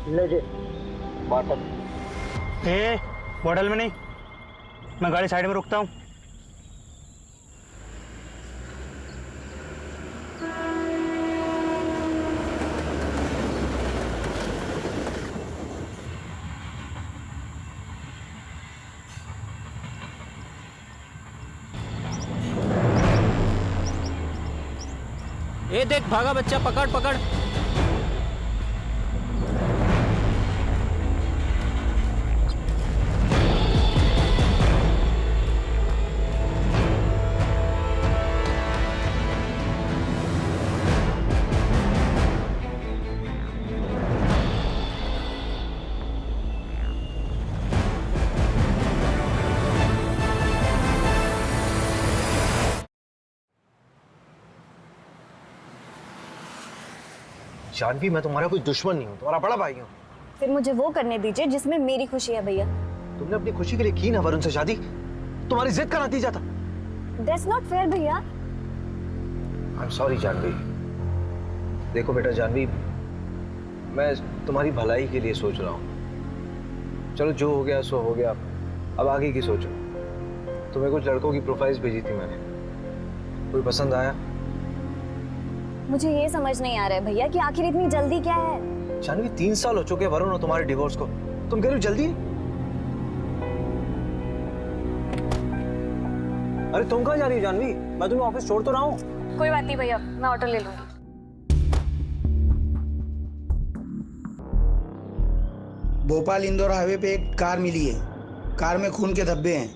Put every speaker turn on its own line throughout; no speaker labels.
ले bottle.
Bottle में नहीं, मैं गाड़ी साइड में रुकता हूँ।
ये देख भागा बच्चा, पकड़ पकड़।
जानवी, मैं तुम्हारा कोई दुश्मन नहीं हूँ, तुम्हारा बड़ा भाई हूँ।
फिर मुझे वो करने दीजिए जिसमें मेरी खुशी है भैया।
तुमने अपनी खुशी के लिए की ना वरुण से शादी, तुम्हारी जिद का नतीजा था।
That's not fair भैया।
I'm sorry Janvi. देखो बेटा जानवी, मैं तुम्हारी भलाई के लिए सोच रहा हूँ। चलो जो हो गया सो हो गया, अब आगे की सोचो। तुम्हें कुछ लड़कों की प्रोफाइल्स भेजी थी मैंने, कोई पसंद आया?
मुझे ये समझ नहीं आ रहा है भैया कि आखिर इतनी जल्दी क्या है।
जानवी 3 साल हो चुके वरुण और तुम्हारे डिवोर्स को, तुम कह रही हो जल्दी? अरे तुम कहाँ जा रही हो जानवी? मैं तुम्हें ऑफिस छोड़ तो रहा हूँ।
कोई बात नहीं भैया, मैं ऑटो ले लूंगी।
भोपाल इंदौर हाईवे पे एक कार मिली है। कार में खून के धब्बे हैं।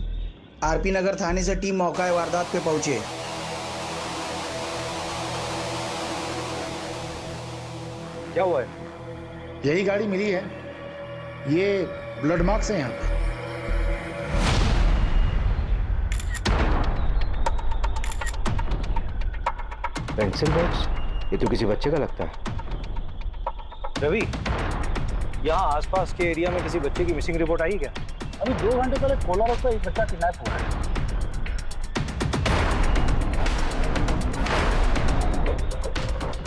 आरपी नगर थाने से टीम मौका वारदात पे पहुंचे।
क्या हुआ है?
यही गाड़ी मिली है, ये ब्लड मार्क्स है यहाँ पे।
पेंसिल बॉक्स, ये तो किसी बच्चे का लगता है। रवि, यहाँ आसपास के एरिया में किसी बच्चे की मिसिंग रिपोर्ट आई क्या?
अभी 2 घंटे पहले कोला रोड पर एक बच्चा किडनैप हुआ है।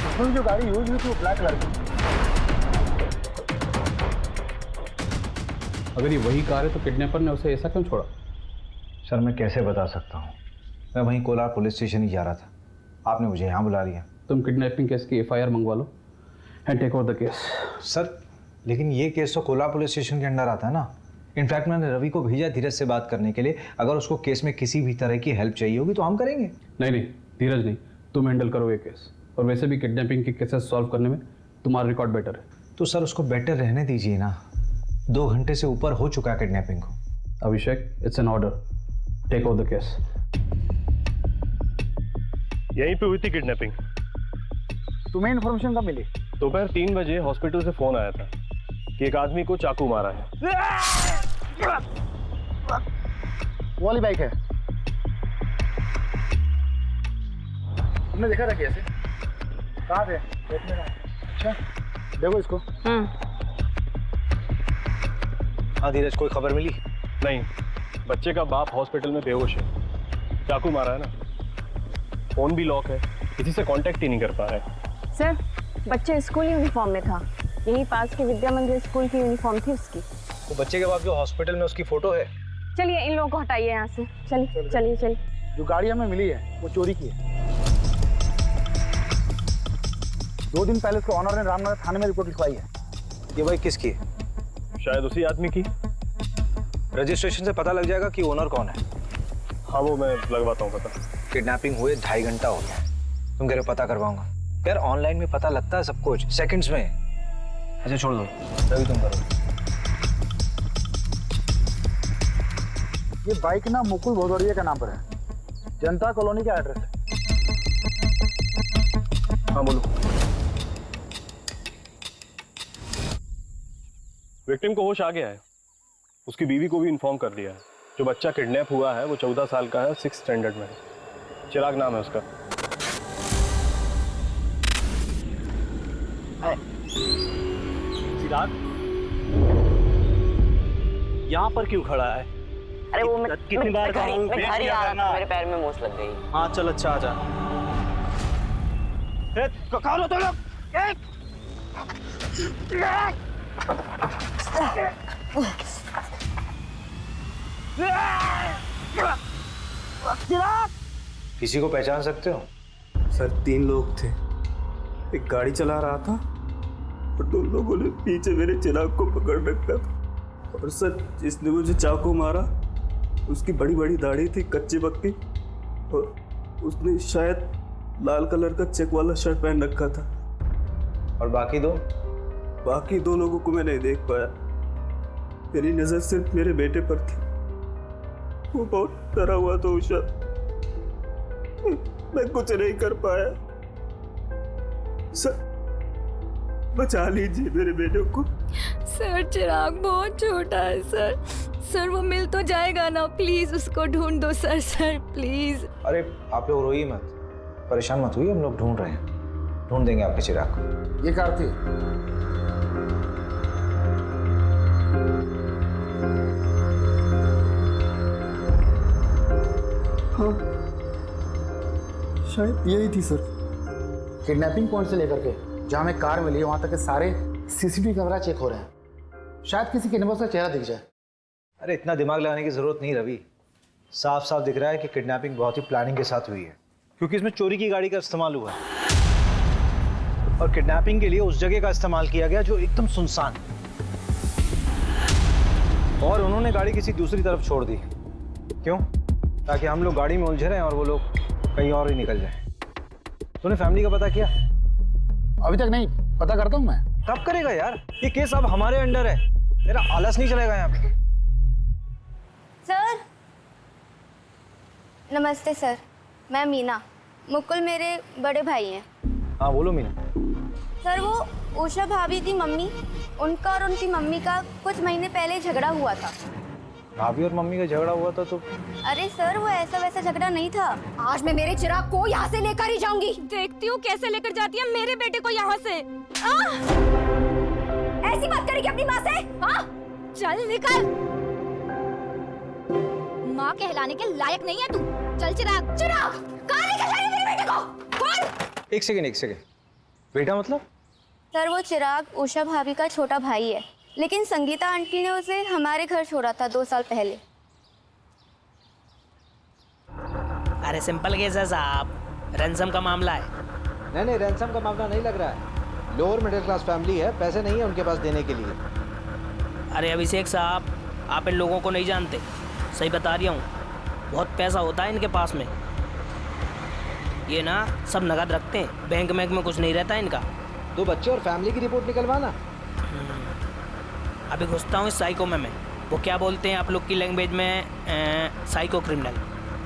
उसमें जो गाड़ी यूज हुई थी वो ब्लैक कलर की।
अगर ये वही कार है तो किडनैपर ने उसे ऐसा क्यों छोड़ा?
सर मैं कैसे बता सकता हूँ, मैं वहीं कोलार पुलिस स्टेशन ही जा रहा था, आपने मुझे यहाँ बुला लिया।
तुम किडनैपिंग केस की FIR मंगवा लो and take over the case.
Sir लेकिन ये केस तो कोलार पुलिस स्टेशन के अंडर आता है ना। इनफैक्ट मैंने रवि को भेजा धीरज से बात करने के लिए, अगर उसको केस में किसी भी तरह की हेल्प चाहिए होगी तो हम करेंगे।
नहीं धीरज नहीं, तुम हैंडल करो ये केस। और वैसे भी किडनैपिंग के केसेस सॉल्व करने में तुम्हारा रिकॉर्ड बेटर है।
तो सर उसको बेटर रहने दीजिए ना, 2 घंटे से ऊपर हो चुका है किडनैपिंग को।
Abhishek, it's an order, take over the case.
यहीं पे हुई थी किडनैपिंग।
तुम्हें इन्फॉर्मेशन कब मिली?
दोपहर 3 बजे हॉस्पिटल से फोन आया था कि एक आदमी को चाकू मारा है।
वो वाली बाइक है। तुमने देखा था कैसे? कहाँ थे? देखने का। अच्छा देखो इसको।
हाँ धीरज, कोई खबर मिली?
नहीं, बच्चे का बाप हॉस्पिटल में बेहोश है, चाकू मारा है ना। फोन भी लॉक है, किसी से कांटेक्ट ही नहीं कर पा रहा है।
सर, बच्चे स्कूल यूनिफॉर्म में था। यही पास के विद्या मंदिर स्कूल की यूनिफॉर्म थी उसकी।
वो बच्चे के बाप जो हॉस्पिटल में उसकी फोटो है।
चलिए इन लोगों को हटाइए यहाँ से। चलिए चलिए चलिए।
जो गाड़ी हमें मिली है वो चोरी की है। 2 दिन पहले उसके ऑनर ने रामनगर थाने में रिपोर्ट लिखवाई है।
ये बाइक किसकी है?
शायद उसी आदमी की।
रजिस्ट्रेशन से पता लग जाएगा कि ओनर कौन है।
हाँ वो मैं लगवाता हूँ पता।
किडनैपिंग हुए 2.5 घंटा हो गया, तुम कह रहे हो पता करवाऊंगा? यार ऑनलाइन में पता लगता है सब कुछ, सेकंड्स में। अच्छा छोड़ दो, रवि तुम करो।
ये बाइक ना मुकुल भदौरिया के नाम पर है, जनता कॉलोनी का एड्रेस है।
हाँ बोलो। विक्टिम को होश आ गया है, उसकी बीवी को भी इन्फॉर्म कर दिया है। जो बच्चा किडनैप हुआ है वो 14 साल का है, 6th स्टैंडर्ड में है। चिराग नाम है उसका।
चिराग यहाँ पर क्यों खड़ा है?
अरे वो मैं
कितनी बार
घर ही आ रहा था, मेरे पैर में मूस लग गई।
हाँ चल अच्छा आ जा। कौन हो तुम लोग?
किसी को पहचान सकते हो?
सर 3 लोग थे। एक गाड़ी चला रहा था और 2 लोगों ने पीछे मेरे चिराग को पकड़ रखा था। और सर जिसने मुझे चाकू मारा उसकी बड़ी बड़ी दाढ़ी थी, कच्ची पक्की, और उसने शायद लाल कलर का चेक वाला शर्ट पहन रखा था।
और बाकी 2?
बाकी 2 लोगों को मैं नहीं देख पाया। मेरी नजर सिर्फ मेरे बेटे पर थी। वो बहुत डरा हुआ था उषा। मैं कुछ नहीं कर पाया। सर बचा लीजिए मेरे बेटे को।
सर चिराग बहुत छोटा है सर। सर वो मिल तो जाएगा ना, प्लीज उसको ढूंढ दो सर। Sir please.
अरे आप लोग रोइए मत, परेशान मत हुई, हम लोग ढूंढ रहे हैं, ढूंढ देंगे आपके चिराग को।
ये कार थी।
हाँ शायद यही थी सर।
किडनैपिंग पॉइंट से लेकर के जहां हमें कार मिली वहां तक के सारे सीसीटीवी कैमरा चेक हो रहे हैं। शायद किसी किडनैपर का चेहरा दिख जाए।
अरे इतना दिमाग लगाने की जरूरत नहीं रवि, साफ साफ दिख रहा है कि किडनैपिंग बहुत ही प्लानिंग के साथ हुई है, क्योंकि इसमें चोरी की गाड़ी का इस्तेमाल हुआ है और किडनैपिंग के लिए उस जगह का इस्तेमाल किया गया जो एकदम सुनसान, और उन्होंने गाड़ी किसी दूसरी तरफ छोड़ दी। क्यों? ताकि हम लोग गाड़ी में उलझे रहें और वो लोग कहीं और ही निकल जाएं। तूने फैमिली का पता किया?
अभी तक नहीं, पता करता हूं मैं।
कब करेगा यार? ये केस अब हमारे अंडर है, तेरा आलस नहीं चलेगा यहाँ पे।
सर नमस्ते सर, मैं मीना, मुकुल मेरे बड़े भाई हैं।
हाँ बोलो मीना।
सर वो उषा भाभी की मम्मी, उनका और उनकी मम्मी का कुछ महीने पहले झगड़ा हुआ था।
भाभी और मम्मी का झगड़ा हुआ था तो?
अरे सर वो ऐसा वैसा झगड़ा नहीं था। आज मैं मेरे चिराग को यहाँ से लेकर ही जाऊंगी।
देखती हूँ कैसे लेकर जाती है मेरे बेटे को यहाँ से।
ऐसी बात करेगी अपनी माँ से? हाँ
चल निकल, माँ कहलाने के लायक नहीं है तू। चल चिराग।
चिराग कहाँ लेकर जा रही है मेरे बेटे को? कौन?
एक सेकेंड, बेटा मतलब?
सर वो चिराग उषा भाभी का छोटा भाई है, लेकिन संगीता आंटी ने उसे हमारे घर छोड़ा था 2 साल पहले।
अरे सिंपल केस है साहब, रैंसम का मामला है।
नहीं रैंसम का मामला नहीं लग रहा है। लोअर मिडिल क्लास फैमिली है, पैसे नहीं है उनके पास देने के लिए।
अरे अभिषेक साहब, आप इन लोगों को नहीं जानते, सही बता रही हूँ, बहुत पैसा होता है इनके पास में। ये ना सब नगद रखते हैं, बैंक में कुछ नहीं रहता इनका।
2 बच्चे और फैमिली की रिपोर्ट निकलवाना।
अभी घुसता हूँ इस साइको में मैं। वो क्या बोलते हैं आप लोग की लैंग्वेज में? Psycho criminal.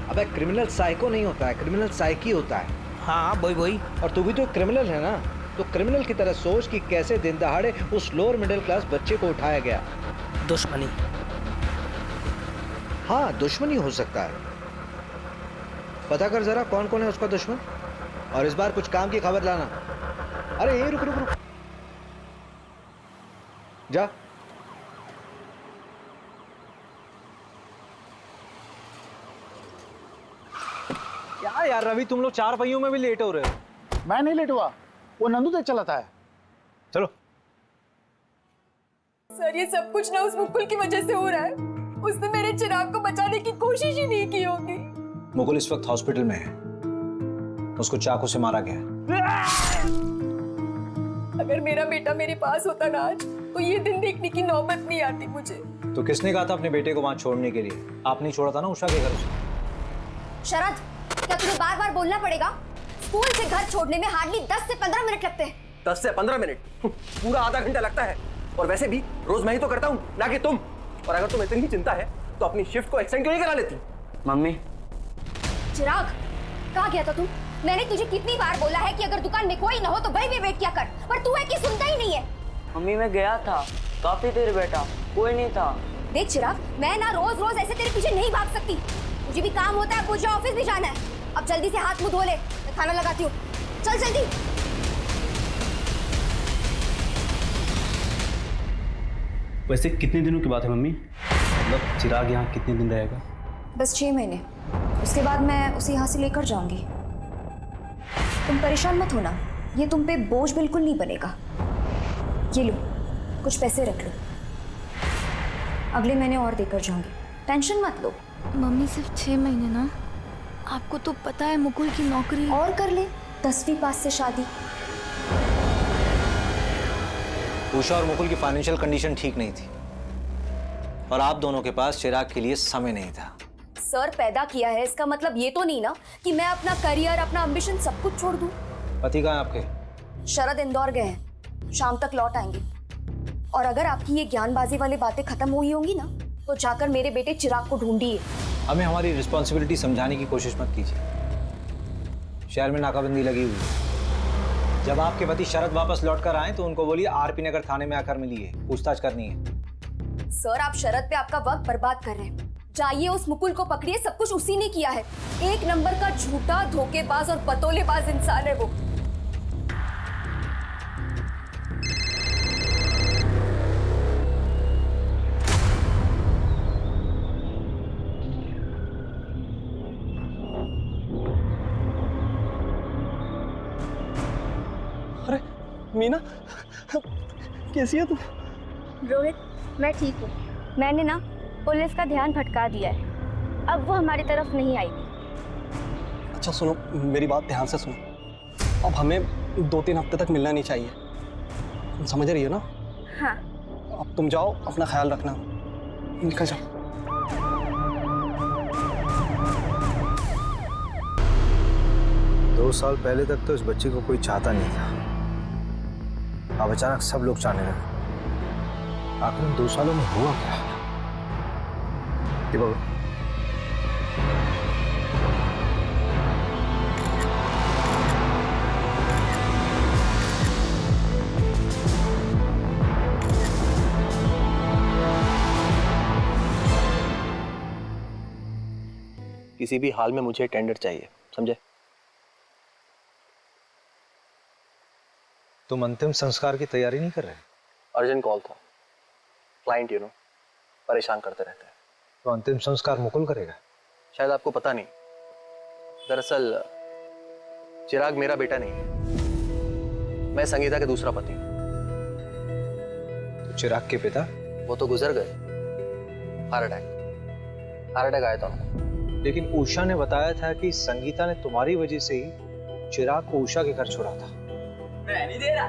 अबे क्रिमिनल साइको नहीं होता है, क्रिमिनल साइकी होता है।
हाँ वही।
और तू भी तो क्रिमिनल है ना, तो क्रिमिनल की तरह सोच कि कैसे दिन दहाड़े उस लोअर मिडिल क्लास बच्चे को उठाया गया।
दुश्मनी।
हाँ दुश्मनी हो सकता है। पता कर जरा कौन कौन है उसका दुश्मन, और इस बार कुछ काम की खबर लाना। अरे ये रुक जा। क्या यार रवि, तुम लोग 4 पहियों में भी लेट हो रहे हो।
मैं नहीं लेट हुआ, वो नंदू तेज चलाता है।
चलो।
सर ये सब कुछ ना उस मुकुल की वजह से हो रहा है। उसने मेरे चिराग को बचाने की कोशिश ही नहीं की होगी।
मुकुल इस वक्त हॉस्पिटल में है, उसको चाकू से मारा गया है।
अगर मेरा बेटा मेरे पास होता ना आज, तो ये दिन देखने की नौबत नहीं आती मुझे।
तो किसने कहा था अपने बेटे को वहां छोड़ने के लिए? आपने छोड़ा था ना उषा के घर से।
शरद, क्या तुम्हें बार बार बोलना पड़ेगा? स्कूल से घर छोड़ने में हार्डली 10 से 15 मिनट लगते हैं।
10 से 15 मिनट? पूरा आधा घंटा लगता है। और वैसे भी रोज मैं ही तो करता हूँ, ना कि तुम। और अगर तुम्हें इतनी चिंता है तो अपनी शिफ्ट को एक्सटेंड क्यों नहीं करा लेती?
मम्मी।
चिराग, कहाँ गया था तू? मैंने तुझे कितनी बार बोला है कि अगर दुकान में कोई ना हो तो वहीं पे वेट किया कर, पर तू है कि सुनता ही नहीं है।
मम्मी मैं गया था, काफी देर बैठा, कोई नहीं था।
देख चिराग, मैं ना रोज रोज ऐसे तेरे पीछे नहीं भाग सकती। मुझे भी काम होता है, मुझे ऑफिस भी जाना है। अब जल्दी से हाथ मुंह धो ले, मैं खाना लगाती हूँ। चल जल्दी।
वैसे कितने दिनों की बात है मम्मी? मतलब चिराग यहाँ कितने दिन रहेगा?
बस 6 महीने, उसके बाद मैं उसे यहाँ से लेकर जाऊंगी। तुम परेशान मत होना, ये तुम पे बोझ बिल्कुल नहीं बनेगा। ये लो, कुछ पैसे रख लो, अगले महीने और देकर जाऊंगी, टेंशन मत लो।
मम्मी सिर्फ 6 महीने ना, आपको तो पता है मुकुल की नौकरी।
और कर ले, 10वीं पास से शादी।
उषा और मुकुल की फाइनेंशियल कंडीशन ठीक नहीं थी और आप दोनों के पास चिराग के लिए समय नहीं था।
सर पैदा किया है, इसका मतलब ये तो नहीं ना कि मैं अपना करियर, अपना एम्बिशन सब कुछ छोड़ दूं।
पति कहाँ है आपके?
शरद इंदौर गए हैं, शाम तक लौट आएंगे। और अगर आपकी ये ज्ञानबाजी वाली बातें खत्म हुई होंगी ना, तो जाकर मेरे बेटे चिराग को ढूंढिए।
हमें हमारी रिस्पॉन्सिबिलिटी समझाने की कोशिश मत कीजिए। शहर में नाकाबंदी लगी हुई है। जब आपके पति शरद वापस लौट कर आए तो उनको बोलिए आरपी नगर थाने में आकर मिलिए, पूछताछ करनी है।
सर आप शरद पे आपका वक्त बर्बाद कर रहे हैं। जाइए उस मुकुल को पकड़िए, सब कुछ उसी ने किया है। 1 नंबर का झूठा, धोखेबाज और पतोलेबाज इंसान है वो।
अरे मीना, कैसी है तू?
रोहित, मैं ठीक हूँ। मैंने ना पुलिस का ध्यान भटका दिया है, अब वो हमारी तरफ नहीं आएगी।
अच्छा सुनो, मेरी बात ध्यान से सुनो। अब हमें 2-3 हफ्ते तक मिलना नहीं चाहिए, तुम समझ रही हो ना?
हाँ।
अब तुम जाओ, अपना ख्याल रखना, निकल जाओ।
दो साल पहले तक तो इस बच्चे को कोई चाहता नहीं था, अब अचानक सब लोग चाहने लगे। आखिर इन 2 सालों में हुआ क्या?
किसी भी हाल में मुझे टेंडर चाहिए, समझे?
तुम अंतिम संस्कार की तैयारी नहीं कर रहे?
अर्जेंट कॉल था, क्लाइंट परेशान करते रहते हैं।
तो अंतिम संस्कार मुकुल करेगा?
शायद आपको पता नहीं, दरअसल चिराग मेरा बेटा नहीं है, मैं संगीता के दूसरा पति हूँ।
तो चिराग के पिता?
वो तो गुजर गए, हार्ट अटैक आया था उनको।
लेकिन उषा ने बताया था कि संगीता ने तुम्हारी वजह से ही चिराग को उषा के घर छोड़ा था।
मैं नहीं दे रहा।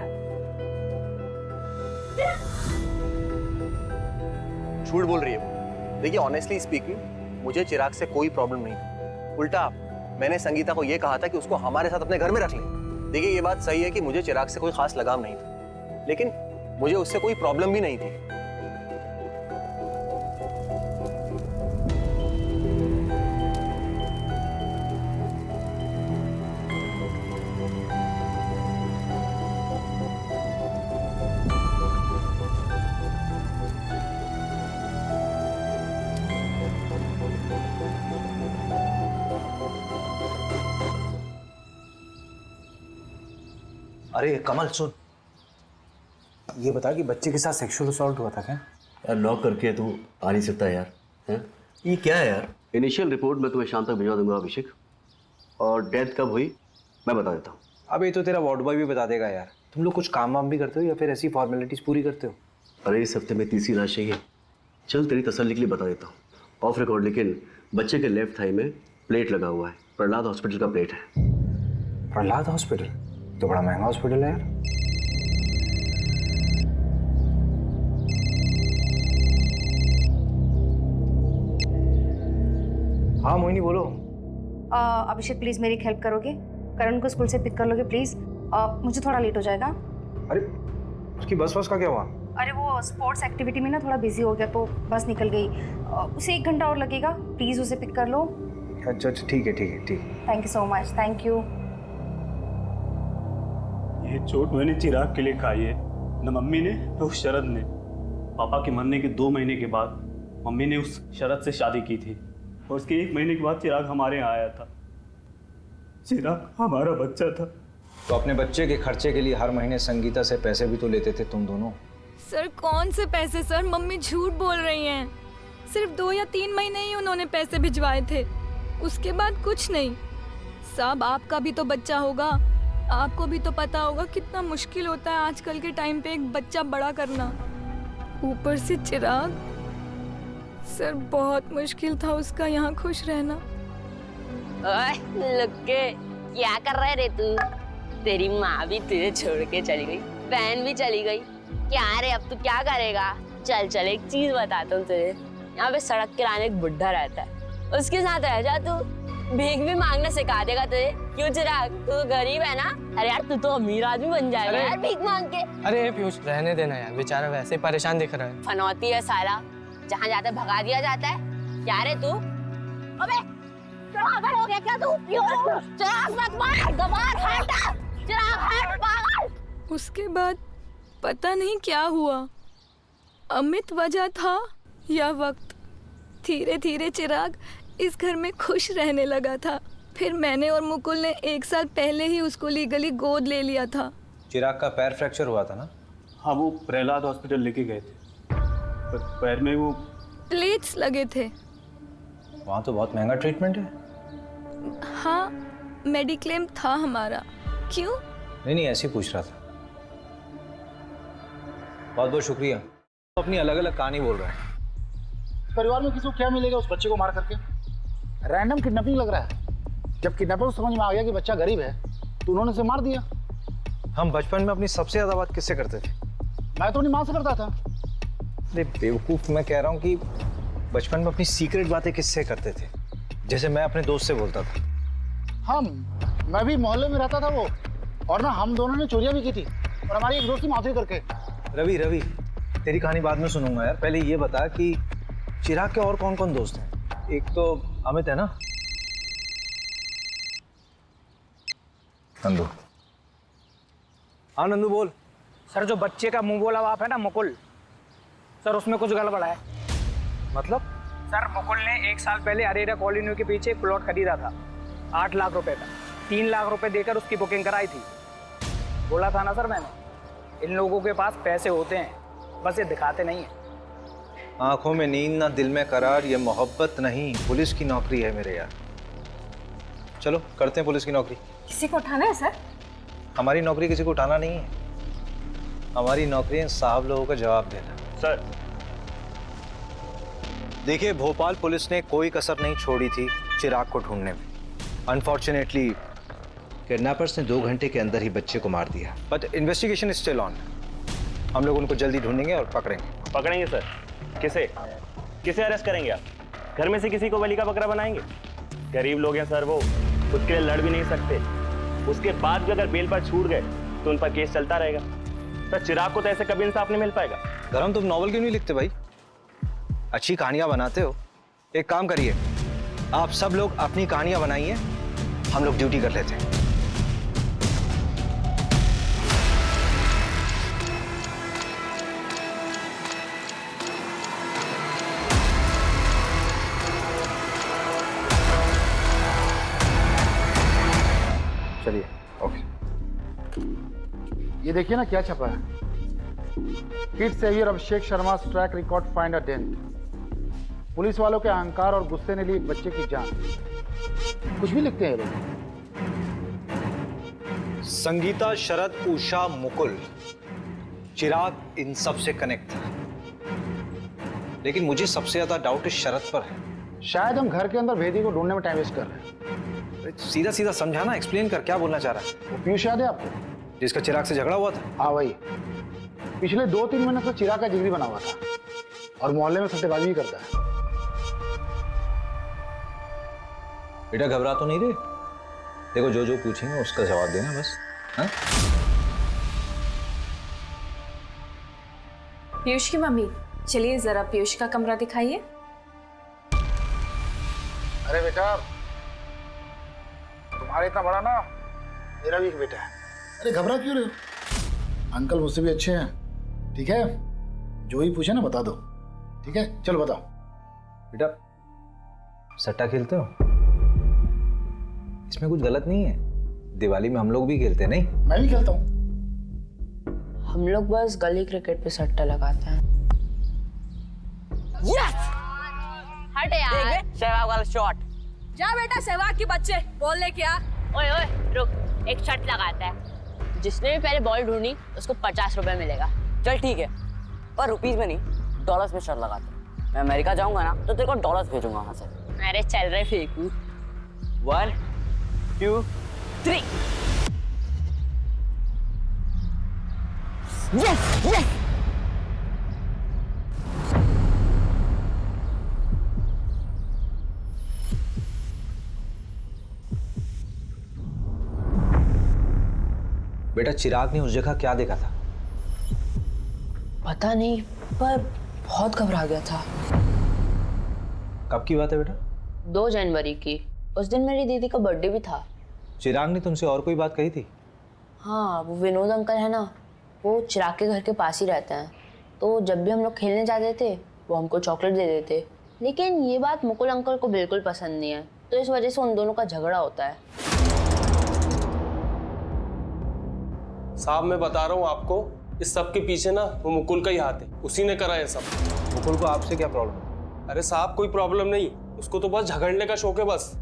झूठ बोल रही है वो। देखिए ऑनेस्टली स्पीकिंग, मुझे चिराग से कोई प्रॉब्लम नहीं। उल्टा मैंने संगीता को यह कहा था कि उसको हमारे साथ अपने घर में रख ले। देखिए ये बात सही है कि मुझे चिराग से कोई खास लगाव नहीं था, लेकिन मुझे उससे कोई प्रॉब्लम भी नहीं थी।
अरे कमल सुन, ये बता कि बच्चे के साथ सेक्सुअल असॉल्ट हुआ था क्या?
यार लॉक करके तू आ नहीं सकता यार, हैं? ये क्या है यार? इनिशियल रिपोर्ट मैं तुम्हें शाम तक भिजवा दूंगा अभिषेक, और डेथ कब हुई मैं बता देता हूँ।
अब ये तो तेरा वार्ड बॉय भी बता देगा यार। तुम लोग कुछ काम वाम भी करते हो या फिर ऐसी फॉर्मेलिटीज पूरी करते हो?
अरे इस हफ्ते में तीसरी रात चाहिए। चल तेरी तसल्ली के लिए बता देता हूँ ऑफ रिकॉर्ड, लेकिन बच्चे के लेफ्ट थाई में प्लेट लगा हुआ है। प्रहलाद हॉस्पिटल का प्लेट है।
प्रहलाद हॉस्पिटल तो बड़ा महंगा हॉस्पिटल है यार। हाँ मोहिनी बोलो।
अभिषेक प्लीज़ मेरी हेल्प करोगे? करण को स्कूल से पिक कर लोगे प्लीज़? मुझे थोड़ा लेट हो जाएगा।
अरे उसकी बस का क्या हुआ?
अरे वो स्पोर्ट्स एक्टिविटी में ना थोड़ा बिजी हो गया तो बस निकल गई। उसे 1 घंटा और लगेगा, प्लीज़ उसे पिक कर लो।
अच्छा ठीक है।
Thank you so much, thank you.
ये चोट मैंने चिराग के लिए खाई है, न मम्मी ने न उस शरद ने। पापा के मरने के 2 महीने के बाद मम्मी ने उस शरद से शादी की थी, और उसके 1 महीने के बाद चिराग हमारे यहाँ आया था। चिराग हमारा बच्चा था।
तो अपने बच्चे के खर्चे के लिए हर महीने संगीता से पैसे भी तो लेते थे तुम दोनों।
सर कौन से पैसे सर? मम्मी झूठ बोल रही हैं। सिर्फ 2 या 3 महीने ही उन्होंने पैसे भिजवाए थे, उसके बाद कुछ नहीं। साहब आपका भी तो बच्चा होगा, आपको भी तो पता होगा कितना मुश्किल होता है आजकल के टाइम पे एक बच्चा बड़ा करना। ऊपर से चिराग। सर बहुत मुश्किल था उसका यहाँ खुश रहना।
ओए लुक्के, क्या कर रहे रे तू? तेरी माँ भी तुझे छोड़ के चली गई, बहन भी चली गई। क्या रे अब तू क्या करेगा? चल चल एक चीज बताता हूँ तुझे। यहाँ पे सड़क किनारे एक बुढ़ा रहता है, उसके साथ रह जा तू, भीख भी मांगना सिखा देगा तुझे। क्यों चिराग, तू गरीब है ना? अरे यार तू तो अमीर आदमी बन जाएगा यार भीख मांग के।
अरे पीयूष रहने देना यार, बेचारा वैसे ही परेशान दिख रहा है।
फनौती है साला, जहाँ जाता है भगा दिया जाता है। क्या रे तू? अबे चिराग हो गया क्या तू? चिराग मत मार, गवार हट, चिराग हट पागल।
उसके बाद पता नहीं क्या हुआ, अमित वजह था या वक्त, धीरे धीरे चिराग इस घर में खुश रहने लगा था। फिर मैंने और मुकुल ने 1 साल पहले ही उसको लीगली गोद ले लिया था।
चिराग का पैर फ्रैक्चर हुआ था ना?
हाँ, वो प्रहलाद हॉस्पिटल लेके गए थे, पर पैर में वो
प्लेट्स लगे थे।
वहाँ तो बहुत महंगा ट्रीटमेंट है।
हाँ, मेडिक्लेम था हमारा। क्यों?
नहीं ऐसे ही पूछ रहा था। बहुत बहुत शुक्रिया। तो अपनी अलग अलग कहानी बोल रहे हैं।
परिवार में किसी को क्या मिलेगा उस बच्चे को मार करके? रैंडम किडनैपिंग लग रहा है। जब किडनैपर को समझ में आ गया कि बच्चा गरीब है तो उन्होंने उसे मार दिया।
हम बचपन में अपनी सबसे ज्यादा बात किससे करते थे?
मैं तो अपनी माँ से करता था।
अरे बेवकूफ, मैं कह रहा हूँ कि बचपन में अपनी सीक्रेट बातें किससे करते थे? जैसे मैं अपने दोस्त से बोलता था।
मैं भी मोहल्ले में रहता था वो, और ना हम दोनों ने चोरियां भी की थी, और हमारी एक दोस्त की मौत हुई करके।
रवि तेरी कहानी बाद में सुनूंगा यार, पहले ये बता कि चिराग के और कौन कौन दोस्त हैं? एक तो अमित है ना? नंदू। हाँ नंदू बोल।
सर जो बच्चे का मुंह बोला बाप है ना मुकुल, सर उसमें कुछ गड़बड़ है।
मतलब?
सर मुकुल ने 1 साल पहले अरेरा कॉलोनी के पीछे एक प्लॉट खरीदा था 8 लाख रुपए का। 3 लाख रुपए देकर उसकी बुकिंग कराई थी। बोला था ना सर मैंने, इन लोगों के पास पैसे होते हैं, बस ये दिखाते नहीं है।
आंखों में नींद ना दिल में करार, ये मोहब्बत नहीं पुलिस की नौकरी है मेरे यार। चलो करते हैं पुलिस की नौकरी।
किसी को उठाना है सर?
हमारी नौकरी किसी को उठाना नहीं है, हमारी नौकरी है साहब लोगों का जवाब देना।
सर
देखिए, भोपाल पुलिस ने कोई कसर नहीं छोड़ी थी चिराग को ढूंढने में। अनफॉर्चुनेटली किडनैपर्स ने 2 घंटे के अंदर ही बच्चे को मार दिया, but investigation is still on. हम लोग उनको जल्दी ढूंढेंगे और पकड़ेंगे।
पकड़ेंगे सर? किसे अरेस्ट करेंगे आप? घर में से किसी को बलि का बकरा बनाएंगे? गरीब लोग हैं सर, वो खुद के लिए लड़ भी नहीं सकते। उसके बाद भी अगर बेल पर छूट गए तो उन पर केस चलता रहेगा। सर चिराग को तो ऐसे कभी इंसाफ नहीं मिल पाएगा।
धर्म, तुम नॉवल क्यों नहीं लिखते भाई? अच्छी कहानियां बनाते हो। एक काम करिए, आप सब लोग अपनी कहानियां बनाइए, हम लोग ड्यूटी कर लेते हैं। चलिए। ओके।
ये देखिए ना क्या छपा है, kid saviour Abhishek Sharma track record find a dent. Police वालों के अहंकार और गुस्से ने ली एक बच्चे की जान। कुछ भी लिखते हैं लोग।
संगीता, शरद, उषा, मुकुल, चिराग इन सब से कनेक्ट था, लेकिन मुझे सबसे ज्यादा डाउट इस शरद पर है।
शायद हम घर के अंदर भेदी को ढूंढने में टाइम वेस्ट कर रहे हैं।
सीधा सीधा समझाना, एक्सप्लेन कर, क्या बोलना चाह रहा है?
वो पीयूष याद है आपको,
जिसका चिराग से झगड़ा हुआ था?
हाँ वही। पिछले 2-3 महीने से चिराग का जिगरी बना हुआ था और मोहल्ले में सट्टेबाजी भी करता है।
बेटा घबरा तो नहीं रहे? देखो जो पूछेंगे उसका जवाब देना बस। हाँ?
पीयूष की मम्मी, चलिए जरा पीयूष का कमरा दिखाइए।
अरे बेटा, तुम्हारे इतना बड़ा ना मेरा भी एक बेटा है। अरे घबरा क्यों रहे हो? अंकल मुझसे भी अच्छे हैं, ठीक है? जो ही पूछे ना बता दो, ठीक है? चलो बताओ।
बेटा सट्टा खेलते हो? इसमें कुछ गलत नहीं है, दिवाली में हम लोग भी खेलते हैं। नहीं,
मैं भी खेलता हूँ।
हम लोग बस गली क्रिकेट पे सट्टा लगाते हैं। यस! हट यार, सहवाग वाला शॉट।
जा बेटा सहवाग के बच्चे, बॉल लेके आ।
ओए रुक, एक शर्त लगाता है, जिसने भी पहले बॉल ढूंढी उसको 50 रुपए मिलेगा।
चल ठीक है,
पर रुपीज में नहीं, डॉलर्स में शर्त लगाते। मैं अमेरिका जाऊंगा ना तो तेरे को डॉलर्स भेजूंगा वहां से। अरे चल रहे फेंकू। 1 2 3। Yes yes.
बेटा चिराग ने उस जगह क्या देखा था?
पता नहीं, पर बहुत घबरा गया था।
कब की बात है बेटा?
2 जनवरी की। उस दिन मेरी दीदी का बर्थडे भी था।
चिराग ने तुमसे और कोई बात कही थी?
हाँ, वो विनोद अंकल है ना, वो चिराग के घर के पास ही रहते हैं। तो जब भी हम लोग खेलने जाते थे वो हमको चॉकलेट दे देते। लेकिन ये बात मुकुल अंकल को बिल्कुल पसंद नहीं है, तो इस वजह से उन दोनों का झगड़ा होता है।
साहब मैं बता रहा हूँ आपको, इस सब के पीछे ना वो मुकुल का ही हाथ है, उसी ने करा है सब।
मुकुल को आपसे क्या प्रॉब्लम है?
अरे साहब कोई प्रॉब्लम नहीं, उसको तो बस झगड़ने का शौक है बस।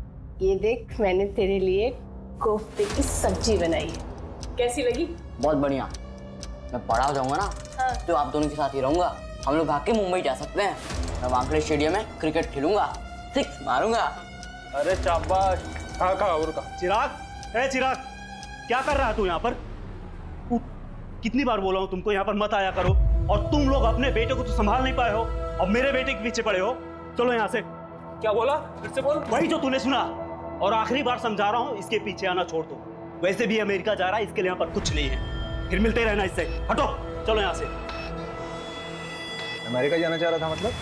ये देख, मैंने तेरे लिए कोफ्ते की सब्जी बनाई है, कैसी लगी?
बहुत बढ़िया। मैं बड़ा हो जाऊंगा ना तो आप दोनों के साथ ही रहूंगा। हम लोग भाग के मुंबई जा सकते हैं। मैं वानखेड़े स्टेडियम में क्रिकेट खेलूंगा, 6 मारूंगा।
अरे शाबाश। कहा और कहा।
चिराग, ए चिराग, क्या कर रहा है तू यहाँ पर? कितनी बार बोला हूँ तुमको यहाँ पर मत आया करो, और तुम लोग अपने बेटे को तो संभाल नहीं पाए हो और मेरे बेटे के पीछे पड़े हो। चलो यहाँ से।
क्या बोला? फिर से बोल।
वही जो तूने सुना, और आखिरी बार समझा रहा हूँ, इसके पीछे आना छोड़ दो। वैसे भी अमेरिका जा रहा है, इसके लिए यहाँ पर कुछ नहीं है, फिर मिलते रहना इससे। हटो, चलो यहाँ से।
अमेरिका जाना चाह रहा था मतलब?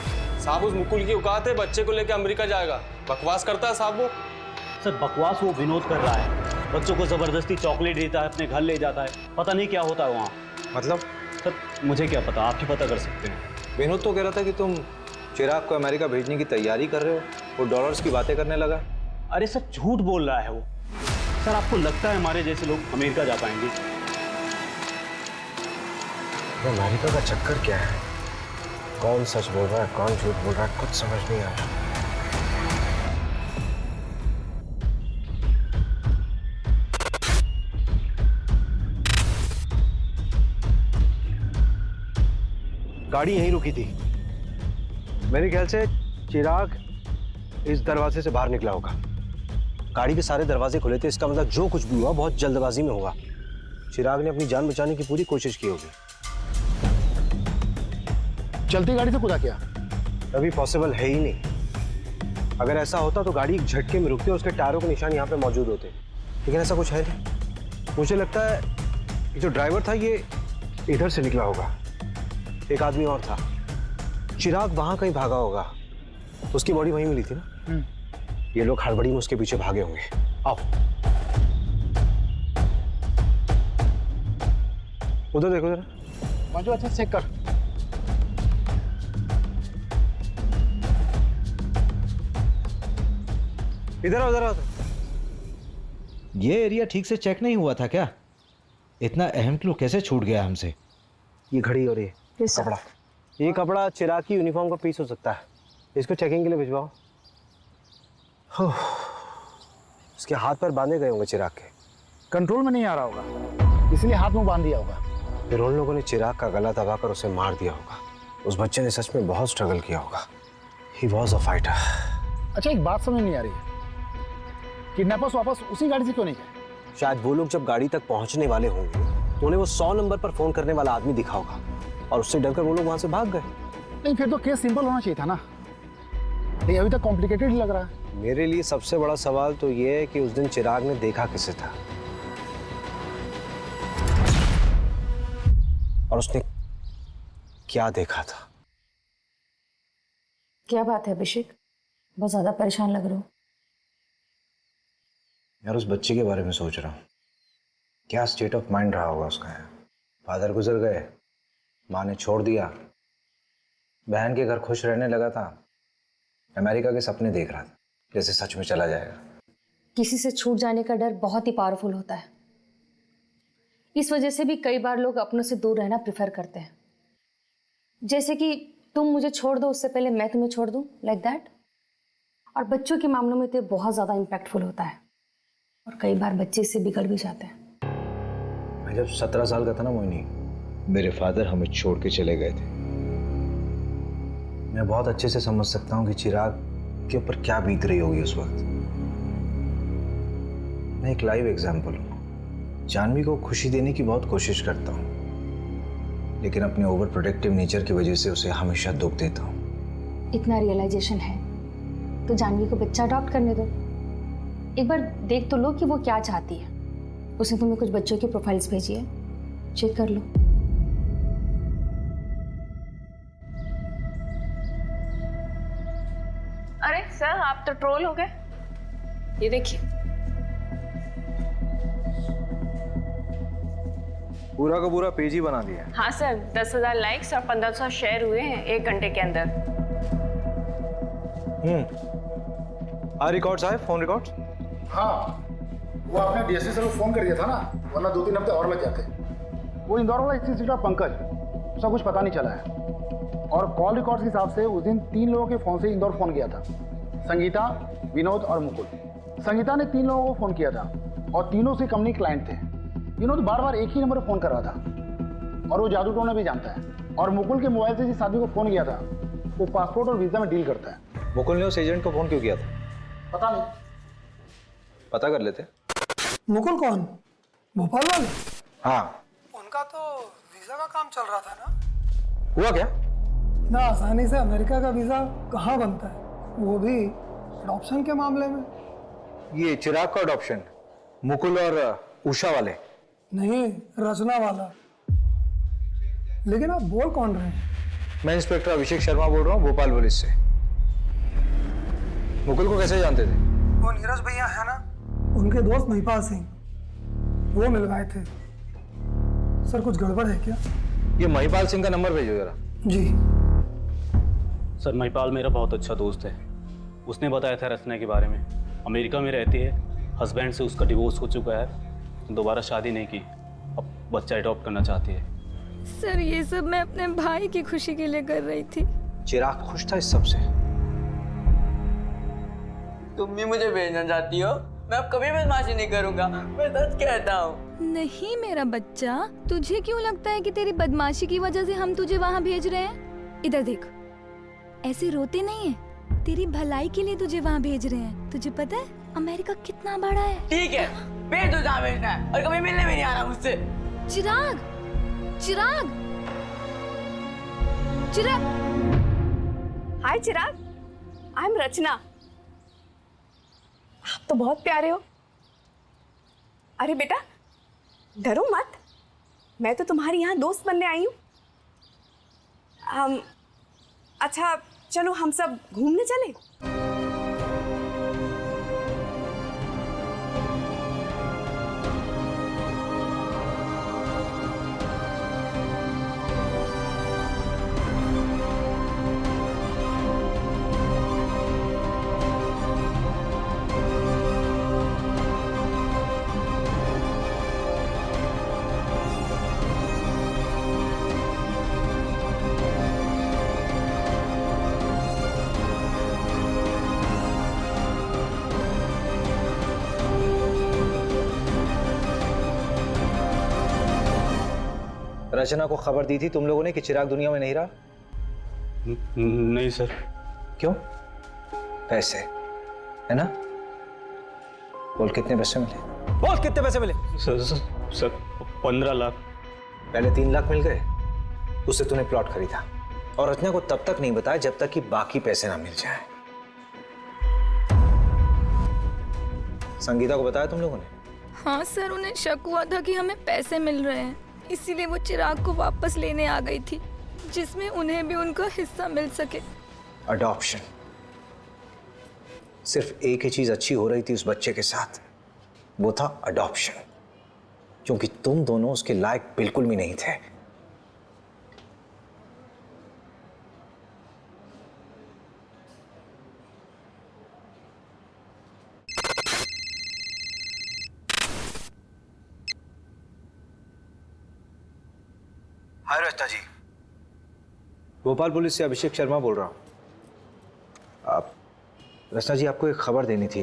साहब उस मुकुल की औकात है, बच्चे को लेकर अमेरिका जाएगा। बकवास करता है साहब वो।
सर बकवास वो विनोद कर रहा है, बच्चों को जबरदस्ती चॉकलेट देता है, अपने घर ले जाता है, पता नहीं क्या होता है वहाँ।
मतलब?
सर मुझे क्या पता, आप ही पता कर सकते हैं।
विनोद तो कह रहा था कि तुम चिराग को अमेरिका भेजने की तैयारी कर रहे हो, वो डॉलर्स की बातें करने लगा।
अरे सर झूठ बोल रहा है वो। सर आपको लगता है हमारे जैसे लोग अमेरिका जा पाएंगे?
अमेरिका का चक्कर क्या है? कौन सच बोल रहा है, कौन झूठ बोल रहा है, कुछ समझ नहीं आ रहा। गाड़ी यहीं रुकी थी। मेरे ख्याल से चिराग इस दरवाजे से बाहर निकला होगा। गाड़ी के सारे दरवाजे खुले थे, इसका मतलब जो कुछ भी हुआ बहुत जल्दबाजी में हुआ। चिराग ने अपनी जान बचाने की पूरी कोशिश की होगी।
चलती गाड़ी से कूदा क्या?
अभी पॉसिबल है ही नहीं। अगर ऐसा होता तो गाड़ी एक झटके में रुकती और उसके टायरों के निशान यहाँ पे मौजूद होते, लेकिन ऐसा कुछ है नहीं। मुझे लगता है ये जो ड्राइवर था ये इधर से निकला होगा। एक आदमी और था, चिराग वहां कहीं भागा होगा, उसकी बॉडी वहीं मिली थी ना। ये लोग हड़बड़ी में उसके पीछे भागे होंगे। आओ उधर देखो जरा।
मंजू अच्छा चेक कर।
इधर आओ, इधर आओ। ये एरिया ठीक से चेक नहीं हुआ था क्या? इतना अहम क्लू कैसे छूट गया हमसे? ये घड़ी और ये कपड़ा, ये कपड़ा चिराग की यूनिफॉर्म का पीस हो सकता है। इसको चेकिंग के लिए भिजवाओ। उसके हाथ पर बांधे गए होंगे चिराग के।
कंट्रोल में नहीं आ रहा होगा, इसलिए हाथ में बांध दिया होगा।
फिर उन लोगों ने चिराग का गला दबाकर उसे मार दिया होगा। उस बच्चे ने सच में बहुत स्ट्रगल किया होगा। He was a fighter।
अच्छा एक बात समझ नहीं आ रही है, किडनैपर्स वापस उसी गाड़ी से क्यों नहीं गए?
शायद वो लोग जब गाड़ी तक पहुंचने वाले होंगे तो उन्हें वो 100 नंबर पर फोन करने वाला आदमी दिखा होगा और उससे डरकर वो लोग वहां से भाग गए।
नहीं फिर तो केस सिंपल होना चाहिए था ना। ये अभी तक कॉम्प्लिकेटेड लग रहा है।
मेरे लिए सबसे बड़ा सवाल तो ये है कि उस दिन चिराग ने देखा किसे था और उसने क्या देखा था।
क्या बात है अभिषेक, बहुत ज्यादा परेशान लग रहे हो।
यार उस बच्चे के बारे में सोच रहा हूँ, क्या स्टेट ऑफ माइंड रहा होगा उसका। फादर गुजर गए, माँ ने छोड़ दिया, बहन के घर खुश रहने लगा था, अमेरिका के सपने देख रहा था जैसे सच में चला जाएगा।
किसी से छूट जाने का डर बहुत ही पावरफुल होता है। इस वजह से भी कई बार लोग अपनों से दूर रहना प्रेफर करते हैं। जैसे कि तुम मुझे छोड़ दो उससे पहले मैं तुम्हें छोड़ दूं, लाइक दैट। और बच्चों के मामलों में तो बहुत ज़्यादा इम्पैक्टफुल होता है और कई बार बच्चे इससे बिगड़ भी जाते हैं।
मैं जब 17 साल का था ना मोहिनी, मेरे फादर हमें छोड़ के चले गए थे। मैं बहुत अच्छे से समझ सकता हूँ कि चिराग के ऊपर क्या बीत रही होगी उस वक्त। मैं एक लाइव एग्जाम्पल हूँ। जानवी को खुशी देने की बहुत कोशिश करता हूँ, लेकिन अपने ओवर प्रोटेक्टिव नेचर की वजह से उसे हमेशा दुख देता हूँ।
इतना रियलाइजेशन है तो जानवी को बच्चा अडॉप्ट करने दो। एक बार देख तो लो कि वो क्या चाहती है। उसने तुम्हें कुछ बच्चों की प्रोफाइल्स भेजी है, चेक कर लो।
अरे सर, आप तो ट्रोल हो गए। ये देखिए,
पूरा का पूरा पेज ही बना दिया है।
हाँ सर, 10,000 लाइक्स और 1500 शेयर हुए हैं 1 घंटे के अंदर।
रिकॉर्ड्स आए, फोन रिकॉर्ड्स।
हाँ, वो आपने डीएसपी सर को फोन कर दिया था ना, वरना 2-3 हफ्ते और लग जाते। वो इंदौर वाला स्थित पंकज, उसका कुछ पता नहीं चला है। और कॉल रिकॉर्ड्स के हिसाब से उस दिन 3 लोगों के फोन से इंदौर फोन किया था, संगीता, विनोद और मुकुल। संगीता ने 3 लोगों को फोन किया था और तीनों से कंपनी क्लाइंट थे। विनोद बार बार एक ही नंबर पर फोन कर रहा था और वो जादू टोना भी जानता है। और मुकुल के मोबाइल से जिस आदमी को फोन किया था वो पासपोर्ट और वीजा में डील करता है।
मुकुल ने उस एजेंट को फोन क्यों किया था?
पता नहीं,
पता कर लेते।
मुकुल कौन? भोपाल वाले?
हाँ।
उनका तो वीजा का काम चल रहा था ना।
हुआ क्या?
ना आसानी से अमेरिका का वीजा कहाँ बनता है, वो भी एडॉप्शन के मामले में।
ये चिराग का अडॉप्शन मुकुल और उषा वाले?
नहीं, रचना वाला। लेकिन आप बोल कौन रहे हैं?
मैं इंस्पेक्टर अभिषेक शर्मा बोल रहा हूँ, भोपाल पुलिस से। मुकुल को कैसे जानते थे?
वो नीरज भैया है ना, उनके दोस्त महिपाल सिंह, वो मिल गए थे। सर कुछ गड़बड़ है क्या?
ये महिपाल सिंह का नंबर भेजो जरा।
जी
सर, महिपाल मेरा बहुत अच्छा दोस्त है। उसने बताया था रचना के बारे में। अमेरिका में रहती है, हस्बैंड से उसका डिवोर्स हो चुका है, दोबारा शादी नहीं की, अब बच्चा अडॉप्ट करना चाहती है।
सर ये सब मैं अपने भाई की खुशी के लिए कर रही थी।
चिराग खुश था इस सब से?
तुम भी मुझे भेजना चाहती हो? मैं अब कभी बदमाशी नहीं करूंगा, मैं सच कहता हूँ।
नहीं मेरा बच्चा, तुझे क्यों लगता है कि तेरी बदमाशी की वजह से हम तुझे वहाँ भेज रहे हैं? इधर देख, ऐसे रोते नहीं है, तेरी भलाई के लिए तुझे वहाँ भेज रहे हैं। तुझे पता है अमेरिका कितना बड़ा है?
ठीक है, भेज दो जहाँ भेजना है, और कभी मिलने भी नहीं आना मुझसे।
चिराग, चिराग, चिराग।
हाय चिराग, आई एम रचना। आप तो बहुत प्यारे हो। अरे बेटा, डरो मत, मैं तो तुम्हारी यहाँ दोस्त बनने आई हूँ। अच्छा चलो हम सब घूमने चले।
रचना को खबर दी थी तुम लोगों ने कि चिराग दुनिया में नहीं रहा?
नहीं सर।
क्यों? पैसे है ना? बोल कितने पैसे मिले? बोल कितने पैसे मिले?
सर 15 लाख।
पहले 3 लाख मिल गए, उससे तूने प्लॉट खरीदा और रचना को तब तक नहीं बताया जब तक कि बाकी पैसे ना मिल जाए। संगीता को बताया तुम लोगों ने?
हाँ सर, उन्हें शक हुआ था कि हमें पैसे मिल रहे हैं, इसीलिए वो चिराग को वापस लेने आ गई थी, जिसमें उन्हें भी उनका हिस्सा मिल सके।
अडॉप्शन। सिर्फ एक ही चीज अच्छी हो रही थी उस बच्चे के साथ, वो था अडॉप्शन, क्योंकि तुम दोनों उसके लायक बिल्कुल भी नहीं थे। हाय रचना जी, भोपाल पुलिस से अभिषेक शर्मा बोल रहा हूं। आप रचना जी, आपको एक खबर देनी थी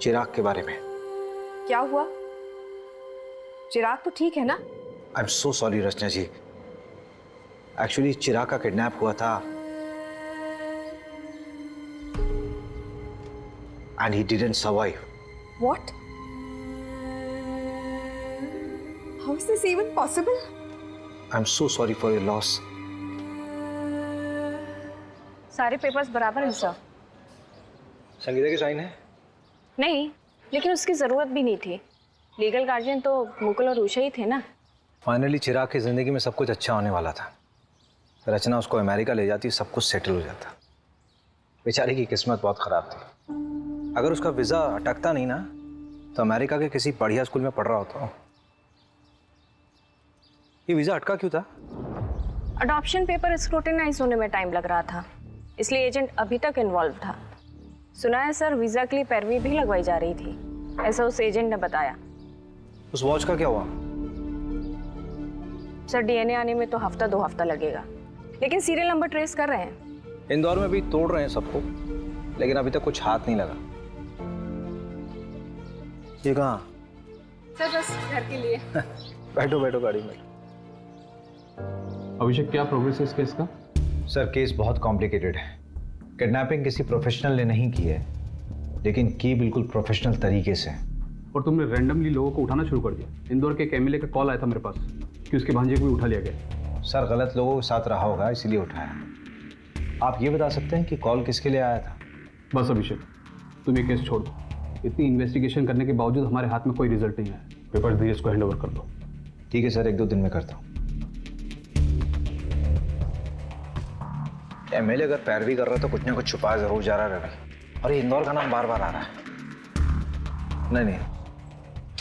चिराग के बारे में।
क्या हुआ? चिराग तो ठीक है ना?
I am so sorry Rachna ji, actually Chirag का किडनैप हुआ था and he didn't survive.
What? How is this even possible?
I'm so sorry for your loss.
सारे पेपर्स बराबर हैं सर।
संगीता के साइन है?
नहीं, लेकिन उसकी ज़रूरत भी नहीं थी। लीगल गार्जियन तो मुकुल और उषा ही थे ना।
फाइनली चिराग की जिंदगी में सब कुछ अच्छा होने वाला था। रचना उसको अमेरिका ले जाती, सब कुछ सेटल हो जाता। बेचारी की किस्मत बहुत खराब थी। अगर उसका वीज़ा अटकता नहीं ना तो अमेरिका के किसी बढ़िया स्कूल में पढ़ रहा होता। ये वीज़ा अटका क्यों था?
अडॉप्शन पेपर स्क्रूटिनाइज होने में टाइम लग रहा था, इसलिए एजेंट अभी तक इन्वॉल्व था। सुना है सर वीज़ा के लिए पैरवी भी लगवाई जा रही थी, ऐसा उस एजेंट ने बताया।
उस वॉच का क्या हुआ?
सर डीएनए आने में तो हफ्ता 2 हफ्ता लगेगा, लेकिन सीरियल नंबर ट्रेस कर रहे हैं।
इंदौर में भी तोड़ रहे हैं सबको, लेकिन अभी तक कुछ हाथ नहीं लगा। ये कहाँ?
सर बस घर के लिए।
बैठो बैठो गाड़ी में।
अभिषेक, क्या प्रोग्रेस है इस केस का?
सर केस बहुत कॉम्प्लिकेटेड है। किडनैपिंग किसी प्रोफेशनल ने नहीं की है, लेकिन की बिल्कुल प्रोफेशनल तरीके से।
और तुमने रैंडमली लोगों को उठाना शुरू कर दिया। इंदौर के एक एमएलए का कॉल आया था मेरे पास कि उसके भांजे को भी उठा लिया गया।
सर गलत लोगों के साथ रहा होगा, इसीलिए उठाया। आप ये बता सकते हैं कि कॉल किसके लिए आया था?
बस अभिषेक, तुम ये केस छोड़ दो। इतनी इन्वेस्टिगेशन करने के बावजूद हमारे हाथ में कोई रिजल्ट नहीं आया। पेपर धीरज को हैंड ओवर कर दो।
ठीक है सर, 1-2 दिन में करता हूँ। एमएलए अगर पैरवी कर रहा है तो कुछ ना कुछ छुपा जरूर जा रहा है रवि। और ये इंदौर का नाम बार बार आ रहा है। नहीं,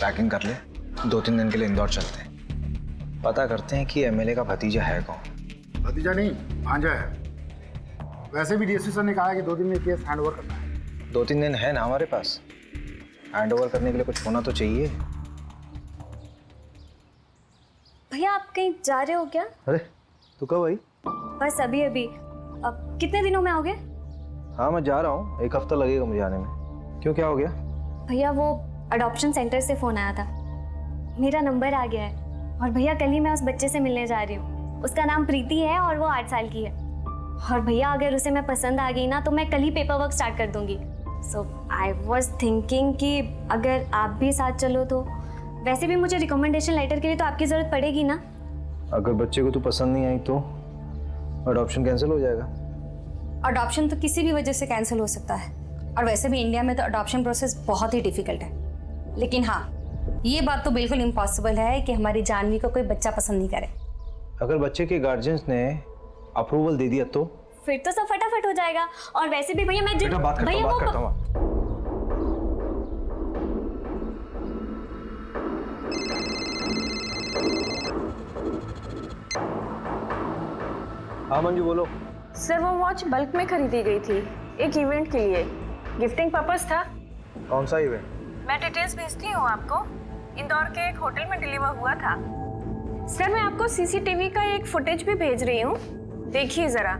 पैकिंग कर ले, 2-3 दिन के लिए इंदौर चलते हैं। पता करते हैं कि एमएलए का भतीजा है कौन।
भतीजा नहीं, भांजा है। वैसे भी डीएसपी सर ने कहा है कि 2 दिन में केस हैंड ओवर करना है।
2-3 दिन है ना हमारे पास। हैंड ओवर करने के लिए कुछ होना तो चाहिए।
भैया आप कहीं जा रहे हो क्या?
अरे तू कब आई?
बस अभी अभी। अब कितने दिनों में आओगे?
हाँ मैं जा रहा हूँ, 1 हफ्ता लगेगा मुझे आने में। क्यों, क्या हो गया?
भैया वो अडॉप्शन सेंटर से फ़ोन आया था, मेरा नंबर आ गया है। और भैया कल ही मैं उस बच्चे से मिलने जा रही हूँ। उसका नाम प्रीति है और वो 8 साल की है। और भैया अगर उसे मैं पसंद आ गई ना तो मैं कल ही पेपर वर्क स्टार्ट कर दूँगी। सो आई वॉज थिंकिंग कि अगर आप भी साथ चलो तो। वैसे भी मुझे रिकमेंडेशन लेटर के लिए तो आपकी ज़रूरत पड़ेगी ना।
अगर बच्चे को तू पसंद नहीं आई तो अडॉप्शन कैंसिल हो जाएगा।
अडॉप्शन तो किसी भी वजह से कैंसिल हो सकता है, और वैसे भी इंडिया में तो अडॉप्शन प्रोसेस बहुत ही डिफिकल्ट है। लेकिन हाँ, ये बात तो बिल्कुल इम्पॉसिबल है कि हमारी जानवी को कोई बच्चा पसंद नहीं करे।
अगर बच्चे के गार्जियंस ने अप्रूवल दे दिया तो?
फिर तो सब फटाफट हो जाएगा। और वैसे भी भैया मैं
बेटा बात करता हूँ। हाँ मंजू बोलो।
सर वो वॉच बल्क में खरीदी गई थी, एक इवेंट के लिए, गिफ्टिंग पर्पस था।
कौन सा इवेंट?
मैं डिटेल्स भेजती हूँ आपको। इंदौर के एक होटल में डिलीवर हुआ था। सर मैं आपको सीसीटीवी का एक फुटेज भी भेज रही हूँ, देखिए जरा।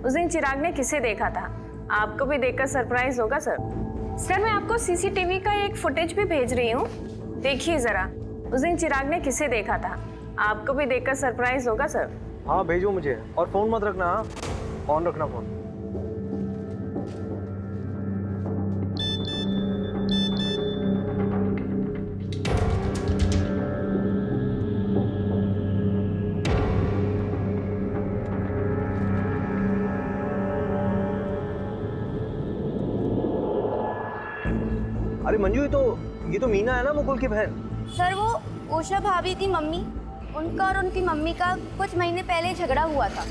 उस दिन चिराग ने किसे देखा था, आपको भी देखकर सरप्राइज होगा सर। सर मैं आपको सीसीटीवी का एक फुटेज भी भेज रही हूँ, देखिए जरा। उस दिन चिराग ने किसे देखा था, आपको भी देखकर सरप्राइज होगा सर।
हाँ भेजो मुझे, और फोन मत रखना। हाँ ऑन रखना फोन। अरे मंजू, ये तो मीना है ना, मुकुल की बहन।
सर वो उषा भाभी की मम्मी, उनका और उनकी मम्मी का कुछ महीने पहले झगड़ा हुआ था।